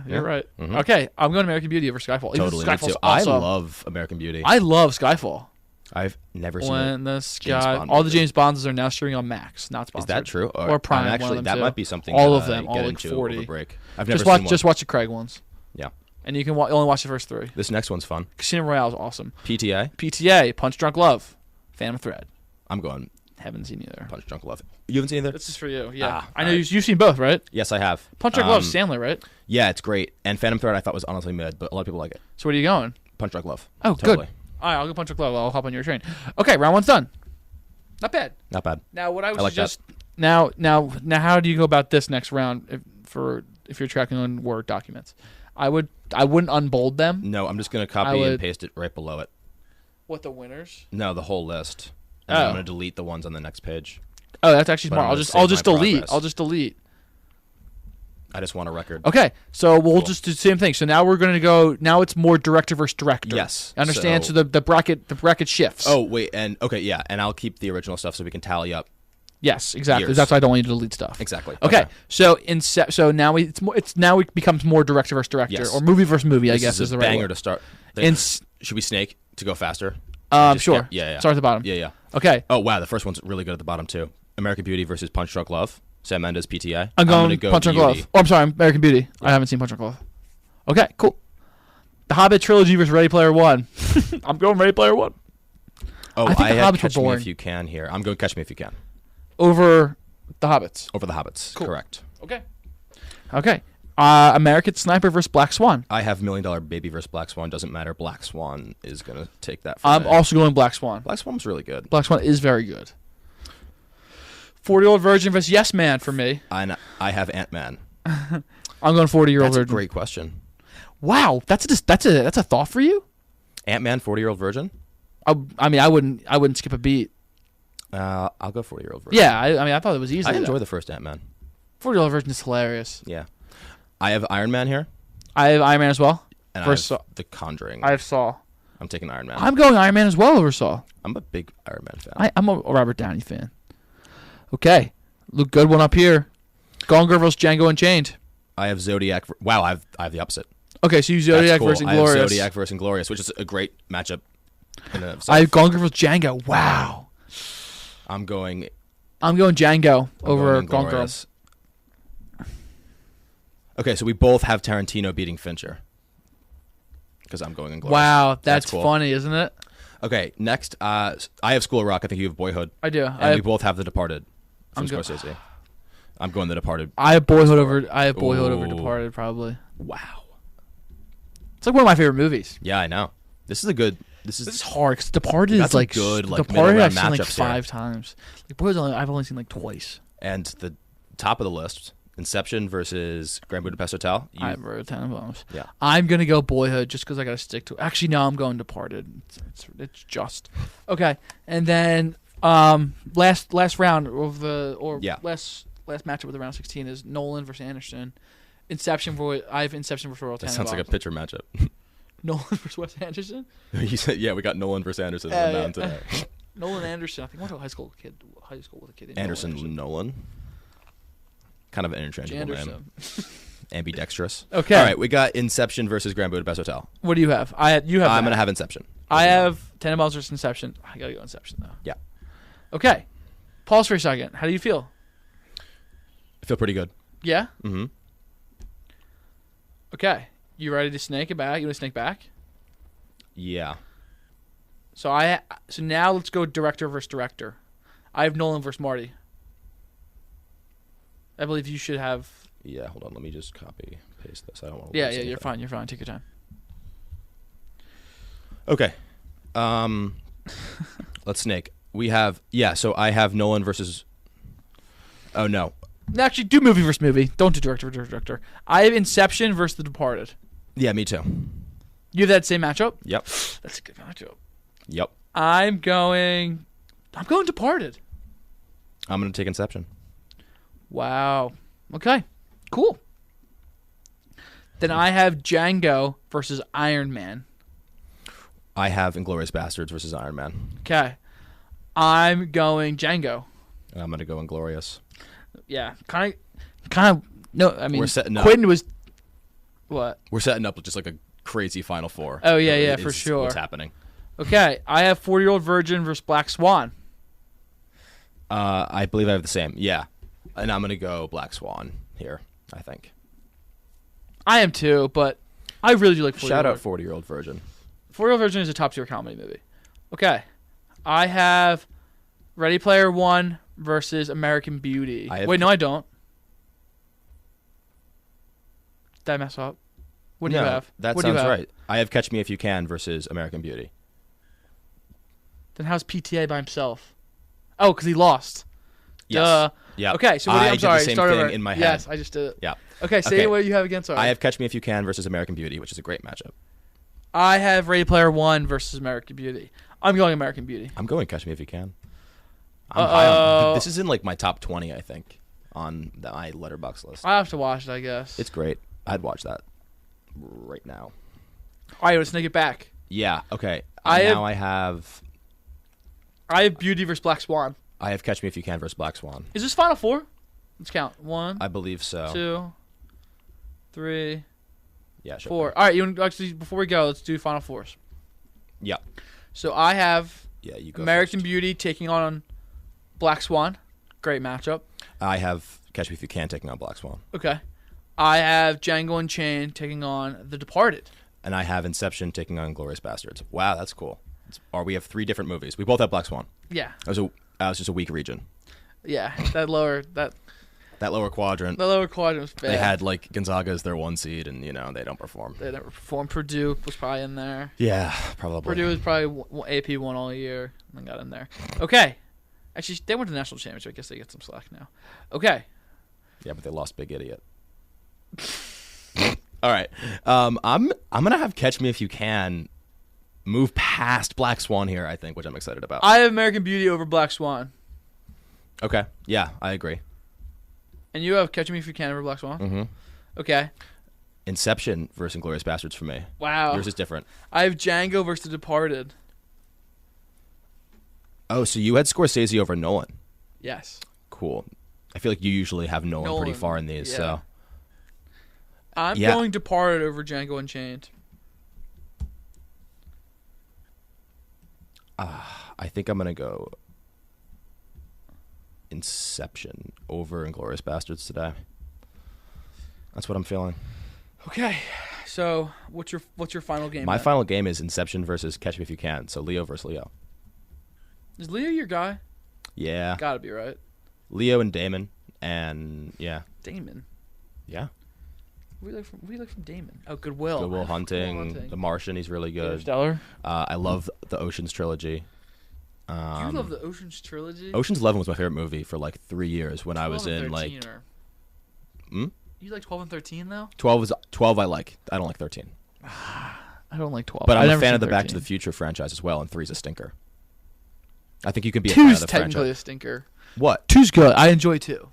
Speaker 1: you're right.
Speaker 2: Mm-hmm.
Speaker 1: Okay, I'm going American Beauty over Skyfall.
Speaker 2: Totally. Me too.
Speaker 1: Skyfall's
Speaker 2: I
Speaker 1: awesome.
Speaker 2: love American Beauty.
Speaker 1: I love Skyfall.
Speaker 2: I've never seen
Speaker 1: When the sky,
Speaker 2: Bond
Speaker 1: all the
Speaker 2: movie.
Speaker 1: James Bonds are now streaming on Max, not
Speaker 2: Is
Speaker 1: sponsored.
Speaker 2: that true?
Speaker 1: Or Prime?
Speaker 2: I'm
Speaker 1: one
Speaker 2: actually,
Speaker 1: of them
Speaker 2: that
Speaker 1: too.
Speaker 2: might be something.
Speaker 1: All
Speaker 2: to
Speaker 1: of them, all
Speaker 2: get
Speaker 1: like
Speaker 2: into
Speaker 1: 40.
Speaker 2: over break. I've never
Speaker 1: Just
Speaker 2: seen one.
Speaker 1: watch the Craig ones.
Speaker 2: Yeah.
Speaker 1: And you can only watch the first 3.
Speaker 2: This next one's fun.
Speaker 1: Casino Royale is awesome.
Speaker 2: PTA.
Speaker 1: PTA, Punch Drunk Love, Phantom Thread.
Speaker 2: I'm going
Speaker 1: Haven't seen either.
Speaker 2: Punch Drunk Love. You haven't seen either?
Speaker 1: This is for you. Yeah,
Speaker 2: Ah,
Speaker 1: I know
Speaker 2: alright.
Speaker 1: you've seen both, right?
Speaker 2: Yes, I have.
Speaker 1: Punch Drunk Love, Sandler, right?
Speaker 2: Yeah, it's great. And Phantom Thread I thought was honestly mid, but a lot of people like it.
Speaker 1: So where are you going?
Speaker 2: Punch Drunk Love.
Speaker 1: Oh,
Speaker 2: Totally.
Speaker 1: good. All right, I'll go Punch Drunk Love. I'll hop on your train. Okay, round 1's done. Not bad.
Speaker 2: Not bad.
Speaker 1: Now what I would
Speaker 2: like
Speaker 1: suggest now how do you go about this next round if you're tracking on Word documents? I wouldn't unbold them.
Speaker 2: No, I'm just going to copy and paste it right below it.
Speaker 1: What, the winners?
Speaker 2: No, the whole list. And I'm going to delete the ones on the next page.
Speaker 1: Oh, that's actually
Speaker 2: But
Speaker 1: smart.
Speaker 2: I'm
Speaker 1: I'll
Speaker 2: gonna
Speaker 1: just
Speaker 2: save my
Speaker 1: delete.
Speaker 2: progress.
Speaker 1: I'll just delete.
Speaker 2: I just want a record.
Speaker 1: Okay, so we'll
Speaker 2: Cool.
Speaker 1: just do the same thing. So now we're going to go. Now it's more director versus director.
Speaker 2: Yes.
Speaker 1: Understand? So the bracket shifts.
Speaker 2: Oh, wait, and okay, yeah, and I'll keep the original stuff so we can tally up.
Speaker 1: yes, exactly.
Speaker 2: Years.
Speaker 1: That's why I don't want you to delete stuff.
Speaker 2: Exactly.
Speaker 1: Okay, so now it becomes more director versus director,
Speaker 2: Yes.
Speaker 1: or movie versus movie. I
Speaker 2: This
Speaker 1: guess
Speaker 2: is
Speaker 1: is
Speaker 2: a
Speaker 1: the right
Speaker 2: banger
Speaker 1: word.
Speaker 2: to start. Should we snake to go faster? Just
Speaker 1: Sure.
Speaker 2: Yeah.
Speaker 1: Start at the bottom.
Speaker 2: Yeah.
Speaker 1: Okay.
Speaker 2: Oh, wow, the first one's really good at the bottom, too. American Beauty versus Punch Drunk Love. Sam Mendes, PTA.
Speaker 1: I'm
Speaker 2: gonna
Speaker 1: going
Speaker 2: go
Speaker 1: Punch Drunk
Speaker 2: Beauty.
Speaker 1: Love. Oh, I'm sorry, American Beauty. I haven't seen Punch Drunk Love. Okay, cool. The Hobbit trilogy versus Ready Player One. I'm going Ready Player One.
Speaker 2: Oh,
Speaker 1: I think the
Speaker 2: had
Speaker 1: Hobbits were
Speaker 2: Catch Me
Speaker 1: boring.
Speaker 2: If You Can here. I'm going Catch Me If You Can.
Speaker 1: Over the Hobbits.
Speaker 2: Over the Hobbits.
Speaker 1: Cool.
Speaker 2: Correct.
Speaker 1: Okay. American Sniper versus Black Swan.
Speaker 2: I have $1 Million Baby versus Black Swan. Doesn't matter. Black Swan is going to take that from
Speaker 1: I'm
Speaker 2: me.
Speaker 1: also going Black Swan.
Speaker 2: Black Swan was really good.
Speaker 1: Black Swan is very good. 40-Year-Old Virgin versus Yes Man for me.
Speaker 2: I have Ant-Man.
Speaker 1: I'm going 40-Year-Old
Speaker 2: That's a
Speaker 1: Virgin.
Speaker 2: great question.
Speaker 1: Wow, that's a thought for you.
Speaker 2: Ant-Man, 40-Year-Old Virgin?
Speaker 1: I mean, I wouldn't skip a beat.
Speaker 2: I'll go 40-Year-Old Virgin.
Speaker 1: Yeah, I thought it was easy.
Speaker 2: I enjoy the first Ant-Man.
Speaker 1: 40-Year-Old Virgin is hilarious.
Speaker 2: Yeah. I have Iron Man here.
Speaker 1: I have Iron Man as well.
Speaker 2: And
Speaker 1: Versus
Speaker 2: I have The Conjuring.
Speaker 1: I have Saw.
Speaker 2: I'm taking Iron Man.
Speaker 1: I'm going Iron Man as well over Saw.
Speaker 2: I'm a big Iron Man fan.
Speaker 1: I'm a Robert Downey fan. Okay, look, good one up here. Gone Girl vs. Django Unchained.
Speaker 2: I have Zodiac. Wow, I have the opposite.
Speaker 1: Okay, so you Zodiac
Speaker 2: That's cool.
Speaker 1: versus
Speaker 2: I have
Speaker 1: Inglourious.
Speaker 2: Zodiac versus Inglourious, which is a great matchup. In and of
Speaker 1: I
Speaker 2: itself.
Speaker 1: have Gone Girl vs. Django. Wow.
Speaker 2: I'm going
Speaker 1: Django over
Speaker 2: going
Speaker 1: Gone Girl.
Speaker 2: Inglourious. Okay, so we both have Tarantino beating Fincher. Because I'm going Inglourious.
Speaker 1: Wow, that's
Speaker 2: cool.
Speaker 1: funny, isn't it?
Speaker 2: Okay, next, I have School of Rock. I think you have Boyhood.
Speaker 1: I do.
Speaker 2: And we both have The Departed from
Speaker 1: I'm go-
Speaker 2: Scorsese. I'm going The Departed.
Speaker 1: I have Boyhood over
Speaker 2: Ooh.
Speaker 1: Departed probably.
Speaker 2: Wow.
Speaker 1: It's like one of my favorite movies.
Speaker 2: Yeah, I know. This is a good.
Speaker 1: This is hard because Departed
Speaker 2: That's
Speaker 1: is like
Speaker 2: good, like,
Speaker 1: Departed.
Speaker 2: middle
Speaker 1: I've
Speaker 2: round
Speaker 1: seen like
Speaker 2: matchups here.
Speaker 1: 5 times. Like Boyhood, I've only seen like twice.
Speaker 2: And the top of the list, Inception versus Grand Budapest Hotel.
Speaker 1: I've heard 10 bombs.
Speaker 2: Yeah.
Speaker 1: I'm gonna go Boyhood just because I gotta stick to. Actually, no, I'm going Departed. It's just okay. And then last round of last matchup of the round 16 is Nolan versus Anderson. I have Inception versus Royal
Speaker 2: That
Speaker 1: Tenenbaums.
Speaker 2: sounds like a pitcher matchup.
Speaker 1: Nolan versus Wes Anderson.
Speaker 2: You said, yeah, we got Nolan versus Anderson on the mound today.
Speaker 1: Nolan Anderson. I think I went to high school with a kid. Named
Speaker 2: Anderson Nolan. Kind of an interchangeable name. ambidextrous.
Speaker 1: Okay.
Speaker 2: All right, we got Inception versus Grand Budapest Hotel.
Speaker 1: What do you have? You have.
Speaker 2: I'm gonna have Inception.
Speaker 1: I have Tenenbaums versus Inception. I gotta go Inception though.
Speaker 2: Yeah.
Speaker 1: Okay. Pause for a second. How do you feel?
Speaker 2: I feel pretty good.
Speaker 1: Yeah.
Speaker 2: Mm-hmm.
Speaker 1: Okay. You ready to snake it back? You want to snake back?
Speaker 2: Yeah.
Speaker 1: So now let's go director versus director. I have Nolan versus Marty. I believe you should have.
Speaker 2: Yeah. Hold on. Let me just copy paste this. I don't want to.
Speaker 1: Yeah. You're fine. You're fine. Take your time.
Speaker 2: Okay. Let's snake. We have So I have Nolan versus. Oh no.
Speaker 1: Actually, do movie versus movie. Don't do director versus director. I have Inception versus The Departed.
Speaker 2: Yeah, me too.
Speaker 1: You have that same matchup?
Speaker 2: Yep.
Speaker 1: That's a good matchup.
Speaker 2: Yep.
Speaker 1: I'm going Departed.
Speaker 2: I'm gonna take Inception.
Speaker 1: Wow. Okay. Cool. Then I have Django versus Iron Man.
Speaker 2: I have Inglourious Bastards versus Iron Man.
Speaker 1: Okay. I'm going Django.
Speaker 2: And I'm gonna go Inglourious.
Speaker 1: Yeah. Kind of. No, I mean,
Speaker 2: We're setting up.
Speaker 1: Quentin was. What?
Speaker 2: We're setting up just like a crazy Final Four.
Speaker 1: Oh yeah, for sure.
Speaker 2: What's happening?
Speaker 1: Okay, I have 40-Year-Old Virgin versus Black Swan.
Speaker 2: I believe I have the same. Yeah, and I'm gonna go Black Swan here. I think.
Speaker 1: I am too, but I really do like 40-Year-Old.
Speaker 2: Shout out 40-Year-Old Virgin.
Speaker 1: 40-Year-Old Virgin is a top-tier comedy movie. Okay, I have Ready Player One versus American Beauty. Wait, no, I don't. Did I mess up? What do you have?
Speaker 2: That sounds right. I have Catch Me If You Can versus American Beauty.
Speaker 1: Then how's PTA by himself? Oh, because he lost.
Speaker 2: Yes.
Speaker 1: Duh.
Speaker 2: Yeah.
Speaker 1: Okay, so I'm sorry.
Speaker 2: Did the same
Speaker 1: start
Speaker 2: thing
Speaker 1: over.
Speaker 2: in my head.
Speaker 1: Yes, I just did it.
Speaker 2: Yeah.
Speaker 1: Okay, say what you have again. Sorry.
Speaker 2: I have Catch Me If You Can versus American Beauty, which is a great matchup.
Speaker 1: I have Ready Player One versus American Beauty. I'm going American Beauty.
Speaker 2: I'm going Catch Me If You Can. I'm high on, this is in like my top 20, I think, on my Letterboxd list.
Speaker 1: I have to watch it, I guess.
Speaker 2: It's great. I'd watch that right now.
Speaker 1: All right, let's sneak it back.
Speaker 2: Yeah. Okay.
Speaker 1: I
Speaker 2: have
Speaker 1: Beauty versus Black Swan.
Speaker 2: I have Catch Me If You Can versus Black Swan.
Speaker 1: Is this Final Four? Let's count. 1.
Speaker 2: I believe so.
Speaker 1: 2, 3,
Speaker 2: Yeah, sure.
Speaker 1: 4. All right, actually before we go, let's do Final Fours.
Speaker 2: Yeah.
Speaker 1: So I have
Speaker 2: you go
Speaker 1: American
Speaker 2: first.
Speaker 1: Beauty taking on Black Swan. Great matchup.
Speaker 2: I have Catch Me If You Can taking on Black Swan.
Speaker 1: Okay. I have Django Unchained taking on The Departed.
Speaker 2: And I have Inception taking on Inglourious Bastards. Wow, that's cool. We have 3 different movies. We both have Black Swan.
Speaker 1: Yeah.
Speaker 2: That was just a weak region.
Speaker 1: Yeah, that lower
Speaker 2: quadrant.
Speaker 1: The lower quadrant was bad.
Speaker 2: They had like Gonzaga as their 1 seed, and they don't perform.
Speaker 1: They never performed. Purdue was probably in there.
Speaker 2: Yeah, probably.
Speaker 1: Purdue was probably AP won all year and got in there. Okay. Actually, they went to the national championship. I guess they get some slack now. Okay.
Speaker 2: Yeah, but they lost Big Idiot. All right. I'm gonna have Catch Me If You Can move past Black Swan here, I think, which I'm excited about.
Speaker 1: I have American Beauty over Black Swan.
Speaker 2: Okay. Yeah, I agree.
Speaker 1: And you have Catch Me If You Can over Black Swan?
Speaker 2: Mm-hmm.
Speaker 1: Okay.
Speaker 2: Inception versus Inglourious Bastards for me.
Speaker 1: Wow.
Speaker 2: Yours is different.
Speaker 1: I have Django versus The Departed.
Speaker 2: Oh, so you had Scorsese over Nolan.
Speaker 1: Yes.
Speaker 2: Cool. I feel like you usually have Nolan pretty far in these, so.
Speaker 1: I'm going Departed over Django Unchained.
Speaker 2: I think I'm going to go Inception over Inglourious Bastards today. That's what I'm feeling.
Speaker 1: Okay. So, what's your final game?
Speaker 2: My final game is Inception versus Catch Me If You Can. So Leo versus Leo.
Speaker 1: Is Leo your guy?
Speaker 2: Yeah.
Speaker 1: Gotta be, right?
Speaker 2: Leo and Damon, and yeah.
Speaker 1: Damon.
Speaker 2: Yeah.
Speaker 1: What do you like from Damon? Oh, Goodwill.
Speaker 2: Goodwill Hunting. The Martian, he's really good.
Speaker 1: Stellar.
Speaker 2: I love the Ocean's trilogy.
Speaker 1: You love the Ocean's trilogy?
Speaker 2: Ocean's 11 was my favorite movie for like 3 years when I was in like.
Speaker 1: You like 12 and 13 though?
Speaker 2: 12 I like. I don't like 13.
Speaker 1: I don't like 12.
Speaker 2: But I'm a fan of the 13. Back to the Future franchise as well, and 3's a stinker. I think you can be a
Speaker 1: 2's
Speaker 2: fan of the
Speaker 1: technically
Speaker 2: franchise.
Speaker 1: A stinker.
Speaker 2: What?
Speaker 1: 2's good. I enjoy 2.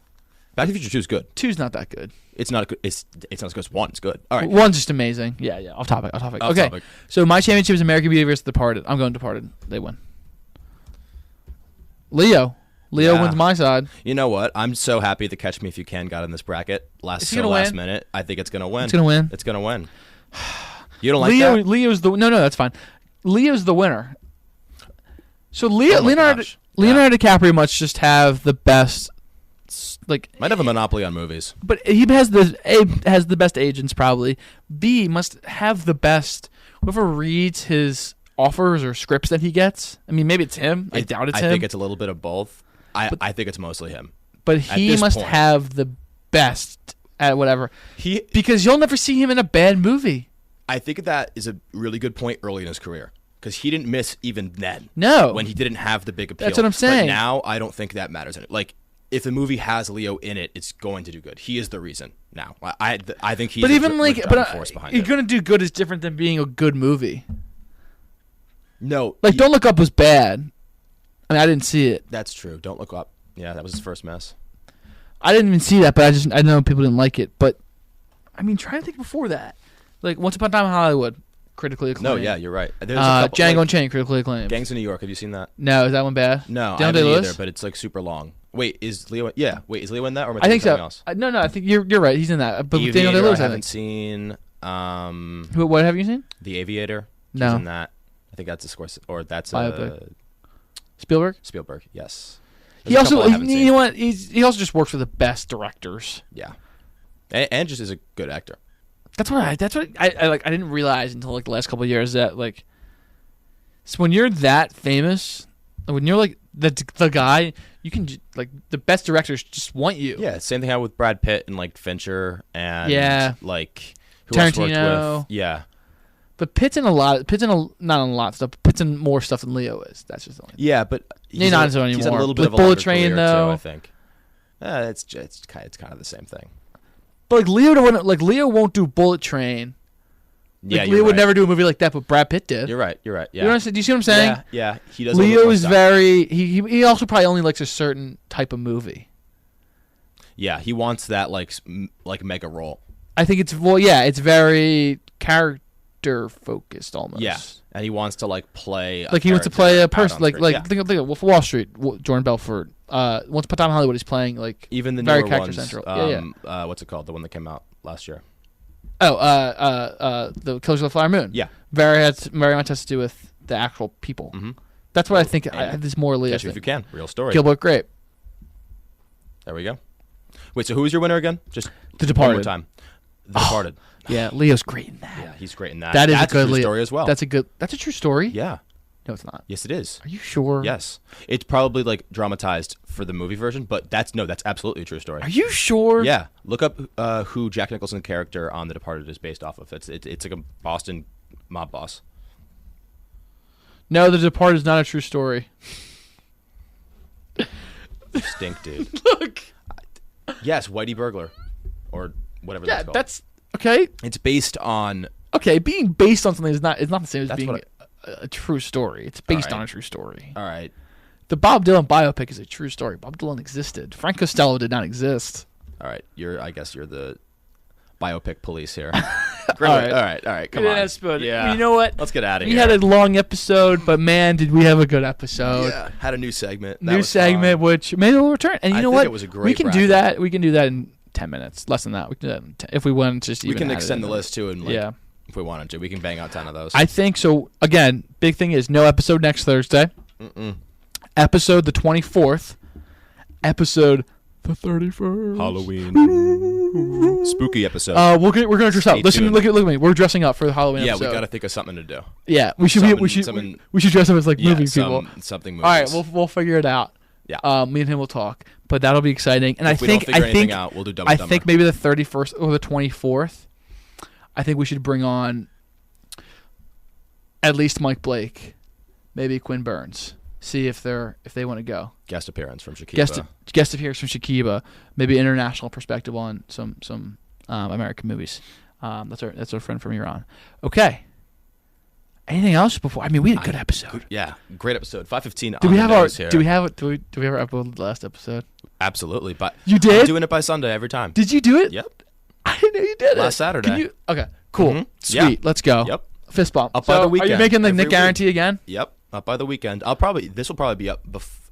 Speaker 2: Back to the Future 2 is good.
Speaker 1: 2's not that good.
Speaker 2: It's not good. It's not as good as 1. It's good. All right.
Speaker 1: 1's just amazing. Yeah. Off topic. Okay. So my championship is American Beauty versus Departed. I'm going Departed. They win. Leo, Leo wins my side.
Speaker 2: You know what? I'm so happy the Catch Me If You Can got in this bracket. Last minute. I think it's going to win.
Speaker 1: It's going to win?
Speaker 2: It's going to win. You don't like that?
Speaker 1: Leo's the... No, that's fine. Leo's the winner. So Leonardo DiCaprio must just have the best...
Speaker 2: Might have a monopoly on movies.
Speaker 1: But he has the best agents, probably. B must have the best... Whoever reads his offers or scripts that he gets. I mean, maybe it's him. I doubt it's him.
Speaker 2: I think it's a little bit of both. I think it's mostly him.
Speaker 1: But he must have the best at whatever. Because you'll never see him in a bad movie.
Speaker 2: I think that is a really good point early in his career. Because he didn't miss even then.
Speaker 1: No.
Speaker 2: When he didn't have the big appeal.
Speaker 1: That's what I'm saying.
Speaker 2: But now, I don't think that matters. Like, if the movie has Leo in it, it's going to do good. He is the reason now. I think he's force behind it.
Speaker 1: You're going to do good is different than being a good movie.
Speaker 2: No.
Speaker 1: Like, Don't Look Up was bad. I mean, I didn't see it.
Speaker 2: That's true. Don't Look Up. Yeah, that was his first mess.
Speaker 1: I didn't even see that, but I know people didn't like it. But, I mean, try to think before that. Like, Once Upon a Time in Hollywood, critically acclaimed.
Speaker 2: No, yeah, you're right.
Speaker 1: Django Unchained, critically acclaimed.
Speaker 2: Gangs of New York, have you seen that?
Speaker 1: No, is that one bad?
Speaker 2: No, I haven't either, but it's, like, super long. Wait, is Leo? Yeah, is Leo in that, or am I
Speaker 1: think so.
Speaker 2: Else?
Speaker 1: No, I think you're right. He's in that. But
Speaker 2: The
Speaker 1: Daniel
Speaker 2: Aviator,
Speaker 1: Day-Lewis,
Speaker 2: I haven't seen.
Speaker 1: What have you seen?
Speaker 2: The Aviator.
Speaker 1: No.
Speaker 2: He's in that. I think that's a Scorsese, or that's a
Speaker 1: Spielberg.
Speaker 2: Spielberg, yes.
Speaker 1: He also, you know what? He also just works with the best directors.
Speaker 2: Yeah, and just is a good actor.
Speaker 1: That's what I like. I didn't realize until like the last couple of years that like, so when you're that famous, when you're like the guy, you can like the best directors just want you.
Speaker 2: Yeah, same thing happened with Brad Pitt and like Fincher and like who
Speaker 1: Tarantino.
Speaker 2: else worked with? Yeah.
Speaker 1: But Pitt's in not in a lot of stuff. But Pitt's in more stuff than Leo is. That's just the only thing.
Speaker 2: Yeah, but
Speaker 1: he's not anymore.
Speaker 2: He's a little bit
Speaker 1: with
Speaker 2: of a
Speaker 1: Bullet Train though.
Speaker 2: Too, I think. It's kind of the same thing.
Speaker 1: But Leo won't do Bullet Train.
Speaker 2: Yeah,
Speaker 1: Leo would never do a movie like that, but Brad Pitt did.
Speaker 2: You're right. Yeah.
Speaker 1: You know what I'm saying? Do you see what I'm saying?
Speaker 2: Yeah. He does.
Speaker 1: Leo is very. He also probably only likes a certain type of movie.
Speaker 2: Yeah, he wants that like mega role.
Speaker 1: I think it's it's very character focused almost.
Speaker 2: Yeah, and he wants to like play.
Speaker 1: Like he wants to play a person. Think of Wolf of Wall Street. Jordan Belfort. Once Upon a Time in Hollywood, he's playing like
Speaker 2: even the
Speaker 1: very
Speaker 2: newer
Speaker 1: character
Speaker 2: ones.
Speaker 1: central.
Speaker 2: What's it called? The one that came out last year.
Speaker 1: The Killers of the Flower Moon.
Speaker 2: Yeah,
Speaker 1: very much has to do with the actual people.
Speaker 2: Mm-hmm.
Speaker 1: That's what I think. This more Leo.
Speaker 2: Catch Me If You Can. Real story.
Speaker 1: Gilbert Grape.
Speaker 2: There we go. Wait, so who was your winner again? Just
Speaker 1: The Departed.
Speaker 2: One more time. The Departed.
Speaker 1: Yeah, Leo's great in that.
Speaker 2: Yeah, he's great in that.
Speaker 1: That's
Speaker 2: a good
Speaker 1: Leo
Speaker 2: story as well.
Speaker 1: That's a true story.
Speaker 2: Yeah.
Speaker 1: No, it's not.
Speaker 2: Yes, it is.
Speaker 1: Are you sure?
Speaker 2: Yes. It's probably like dramatized for the movie version, but that's absolutely a true story.
Speaker 1: Are you sure?
Speaker 2: Yeah. Look up who Jack Nicholson's character on The Departed is based off of. It's like a Boston mob boss.
Speaker 1: No, The Departed is not a true story.
Speaker 2: You stink, dude.
Speaker 1: Look.
Speaker 2: Yes, Whitey Burglar, or whatever that's called.
Speaker 1: That's okay.
Speaker 2: It's based on.
Speaker 1: Okay, being based on something is not the same as being a true story. It's based on a true story.
Speaker 2: All right.
Speaker 1: The Bob Dylan biopic is a true story. Bob Dylan existed. Frank Costello did not exist.
Speaker 2: All right. I guess you're the biopic police here.
Speaker 1: All right.
Speaker 2: Come on.
Speaker 1: But
Speaker 2: yeah.
Speaker 1: You know what?
Speaker 2: Let's get out of
Speaker 1: here.
Speaker 2: We
Speaker 1: had a long episode, but man, did we have a good episode.
Speaker 2: Yeah. Had a new segment.
Speaker 1: Which maybe we'll return. And you know what?
Speaker 2: It was a great
Speaker 1: we can do that. We can do that in 10 minutes. Less than that. We can do that in 10, if we want to just even.
Speaker 2: We can extend the list too, and
Speaker 1: yeah.
Speaker 2: If we wanted to, we can bang out 10 of those.
Speaker 1: I think so. Again, big thing is no episode next Thursday. Episode the 24th. Episode the 31st.
Speaker 2: Halloween. Spooky episode.
Speaker 1: We're gonna dress up. Listen, look at me. We're dressing up for the Halloween episode.
Speaker 2: Yeah, we gotta think of something to do.
Speaker 1: Yeah, we should dress up as like movie people.
Speaker 2: Something movies.
Speaker 1: All right, we'll figure it out.
Speaker 2: Yeah.
Speaker 1: Me and him will talk, but that'll be exciting. And
Speaker 2: if we don't figure anything out, we'll do Dumb and Dumber.
Speaker 1: I think maybe the 31st or the 24th. I think we should bring on at least Mike Blake, maybe Quinn Burns. See if they want to go.
Speaker 2: Guest appearance from Shakiba.
Speaker 1: Guest appearance from Shakiba. Maybe international perspective on some American movies. That's our friend from Iran. Okay. Anything else before? I mean, we had a good episode.
Speaker 2: Yeah, great episode. 5:15.
Speaker 1: Do we have our uploaded last episode?
Speaker 2: Absolutely, but
Speaker 1: you did.
Speaker 2: I'm doing it by Sunday every time.
Speaker 1: Did you do it?
Speaker 2: Yep.
Speaker 1: I didn't know you did it.
Speaker 2: Last Saturday.
Speaker 1: Okay, cool.
Speaker 2: Mm-hmm.
Speaker 1: Sweet.
Speaker 2: Yeah.
Speaker 1: Let's go.
Speaker 2: Yep.
Speaker 1: Fist bump.
Speaker 2: Up by the weekend.
Speaker 1: Are you making the Nick guarantee again?
Speaker 2: Yep. Up by the weekend. This will probably be up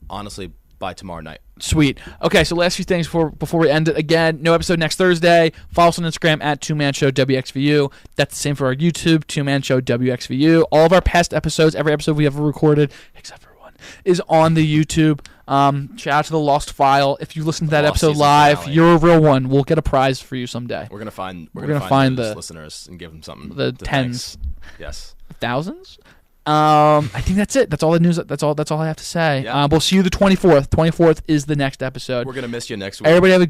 Speaker 2: honestly by tomorrow night.
Speaker 1: Sweet. Okay, so last few things before we end it. Again, no episode next Thursday. Follow us on Instagram at TwoMan Show WXVU. That's the same for our YouTube, TwoMan Show WXVU. All of our past episodes, every episode we ever recorded, except for one, is on the YouTube. Shout out to the Lost File. If you listen to that episode live, you're a real one. We'll get a prize for you someday.
Speaker 2: We're gonna find the listeners and give them something.
Speaker 1: The tens,
Speaker 2: yes,
Speaker 1: thousands. I think that's it. That's all the news. That's all I have to say.
Speaker 2: Yeah.
Speaker 1: We'll see you the 24th. 24th is the next episode.
Speaker 2: We're gonna miss you next week.
Speaker 1: Everybody have a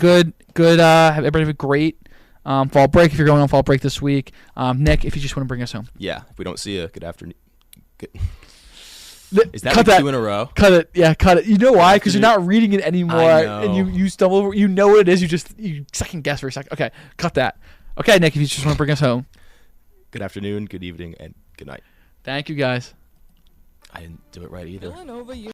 Speaker 1: everybody have a great fall break if you're going on fall break this week. Nick, if you just want to bring us home.
Speaker 2: Yeah. If we don't see you, good afternoon. Is that
Speaker 1: cut
Speaker 2: like 2 in a row?
Speaker 1: Cut it. Yeah, cut it. You know why? Because you're not reading it anymore, and you stumble over. You know what it is. You second guess for a second. Okay, cut that. Okay, Nick, if you just want to bring us home.
Speaker 2: Good afternoon, good evening, and good night.
Speaker 1: Thank you, guys.
Speaker 2: I didn't do it right either.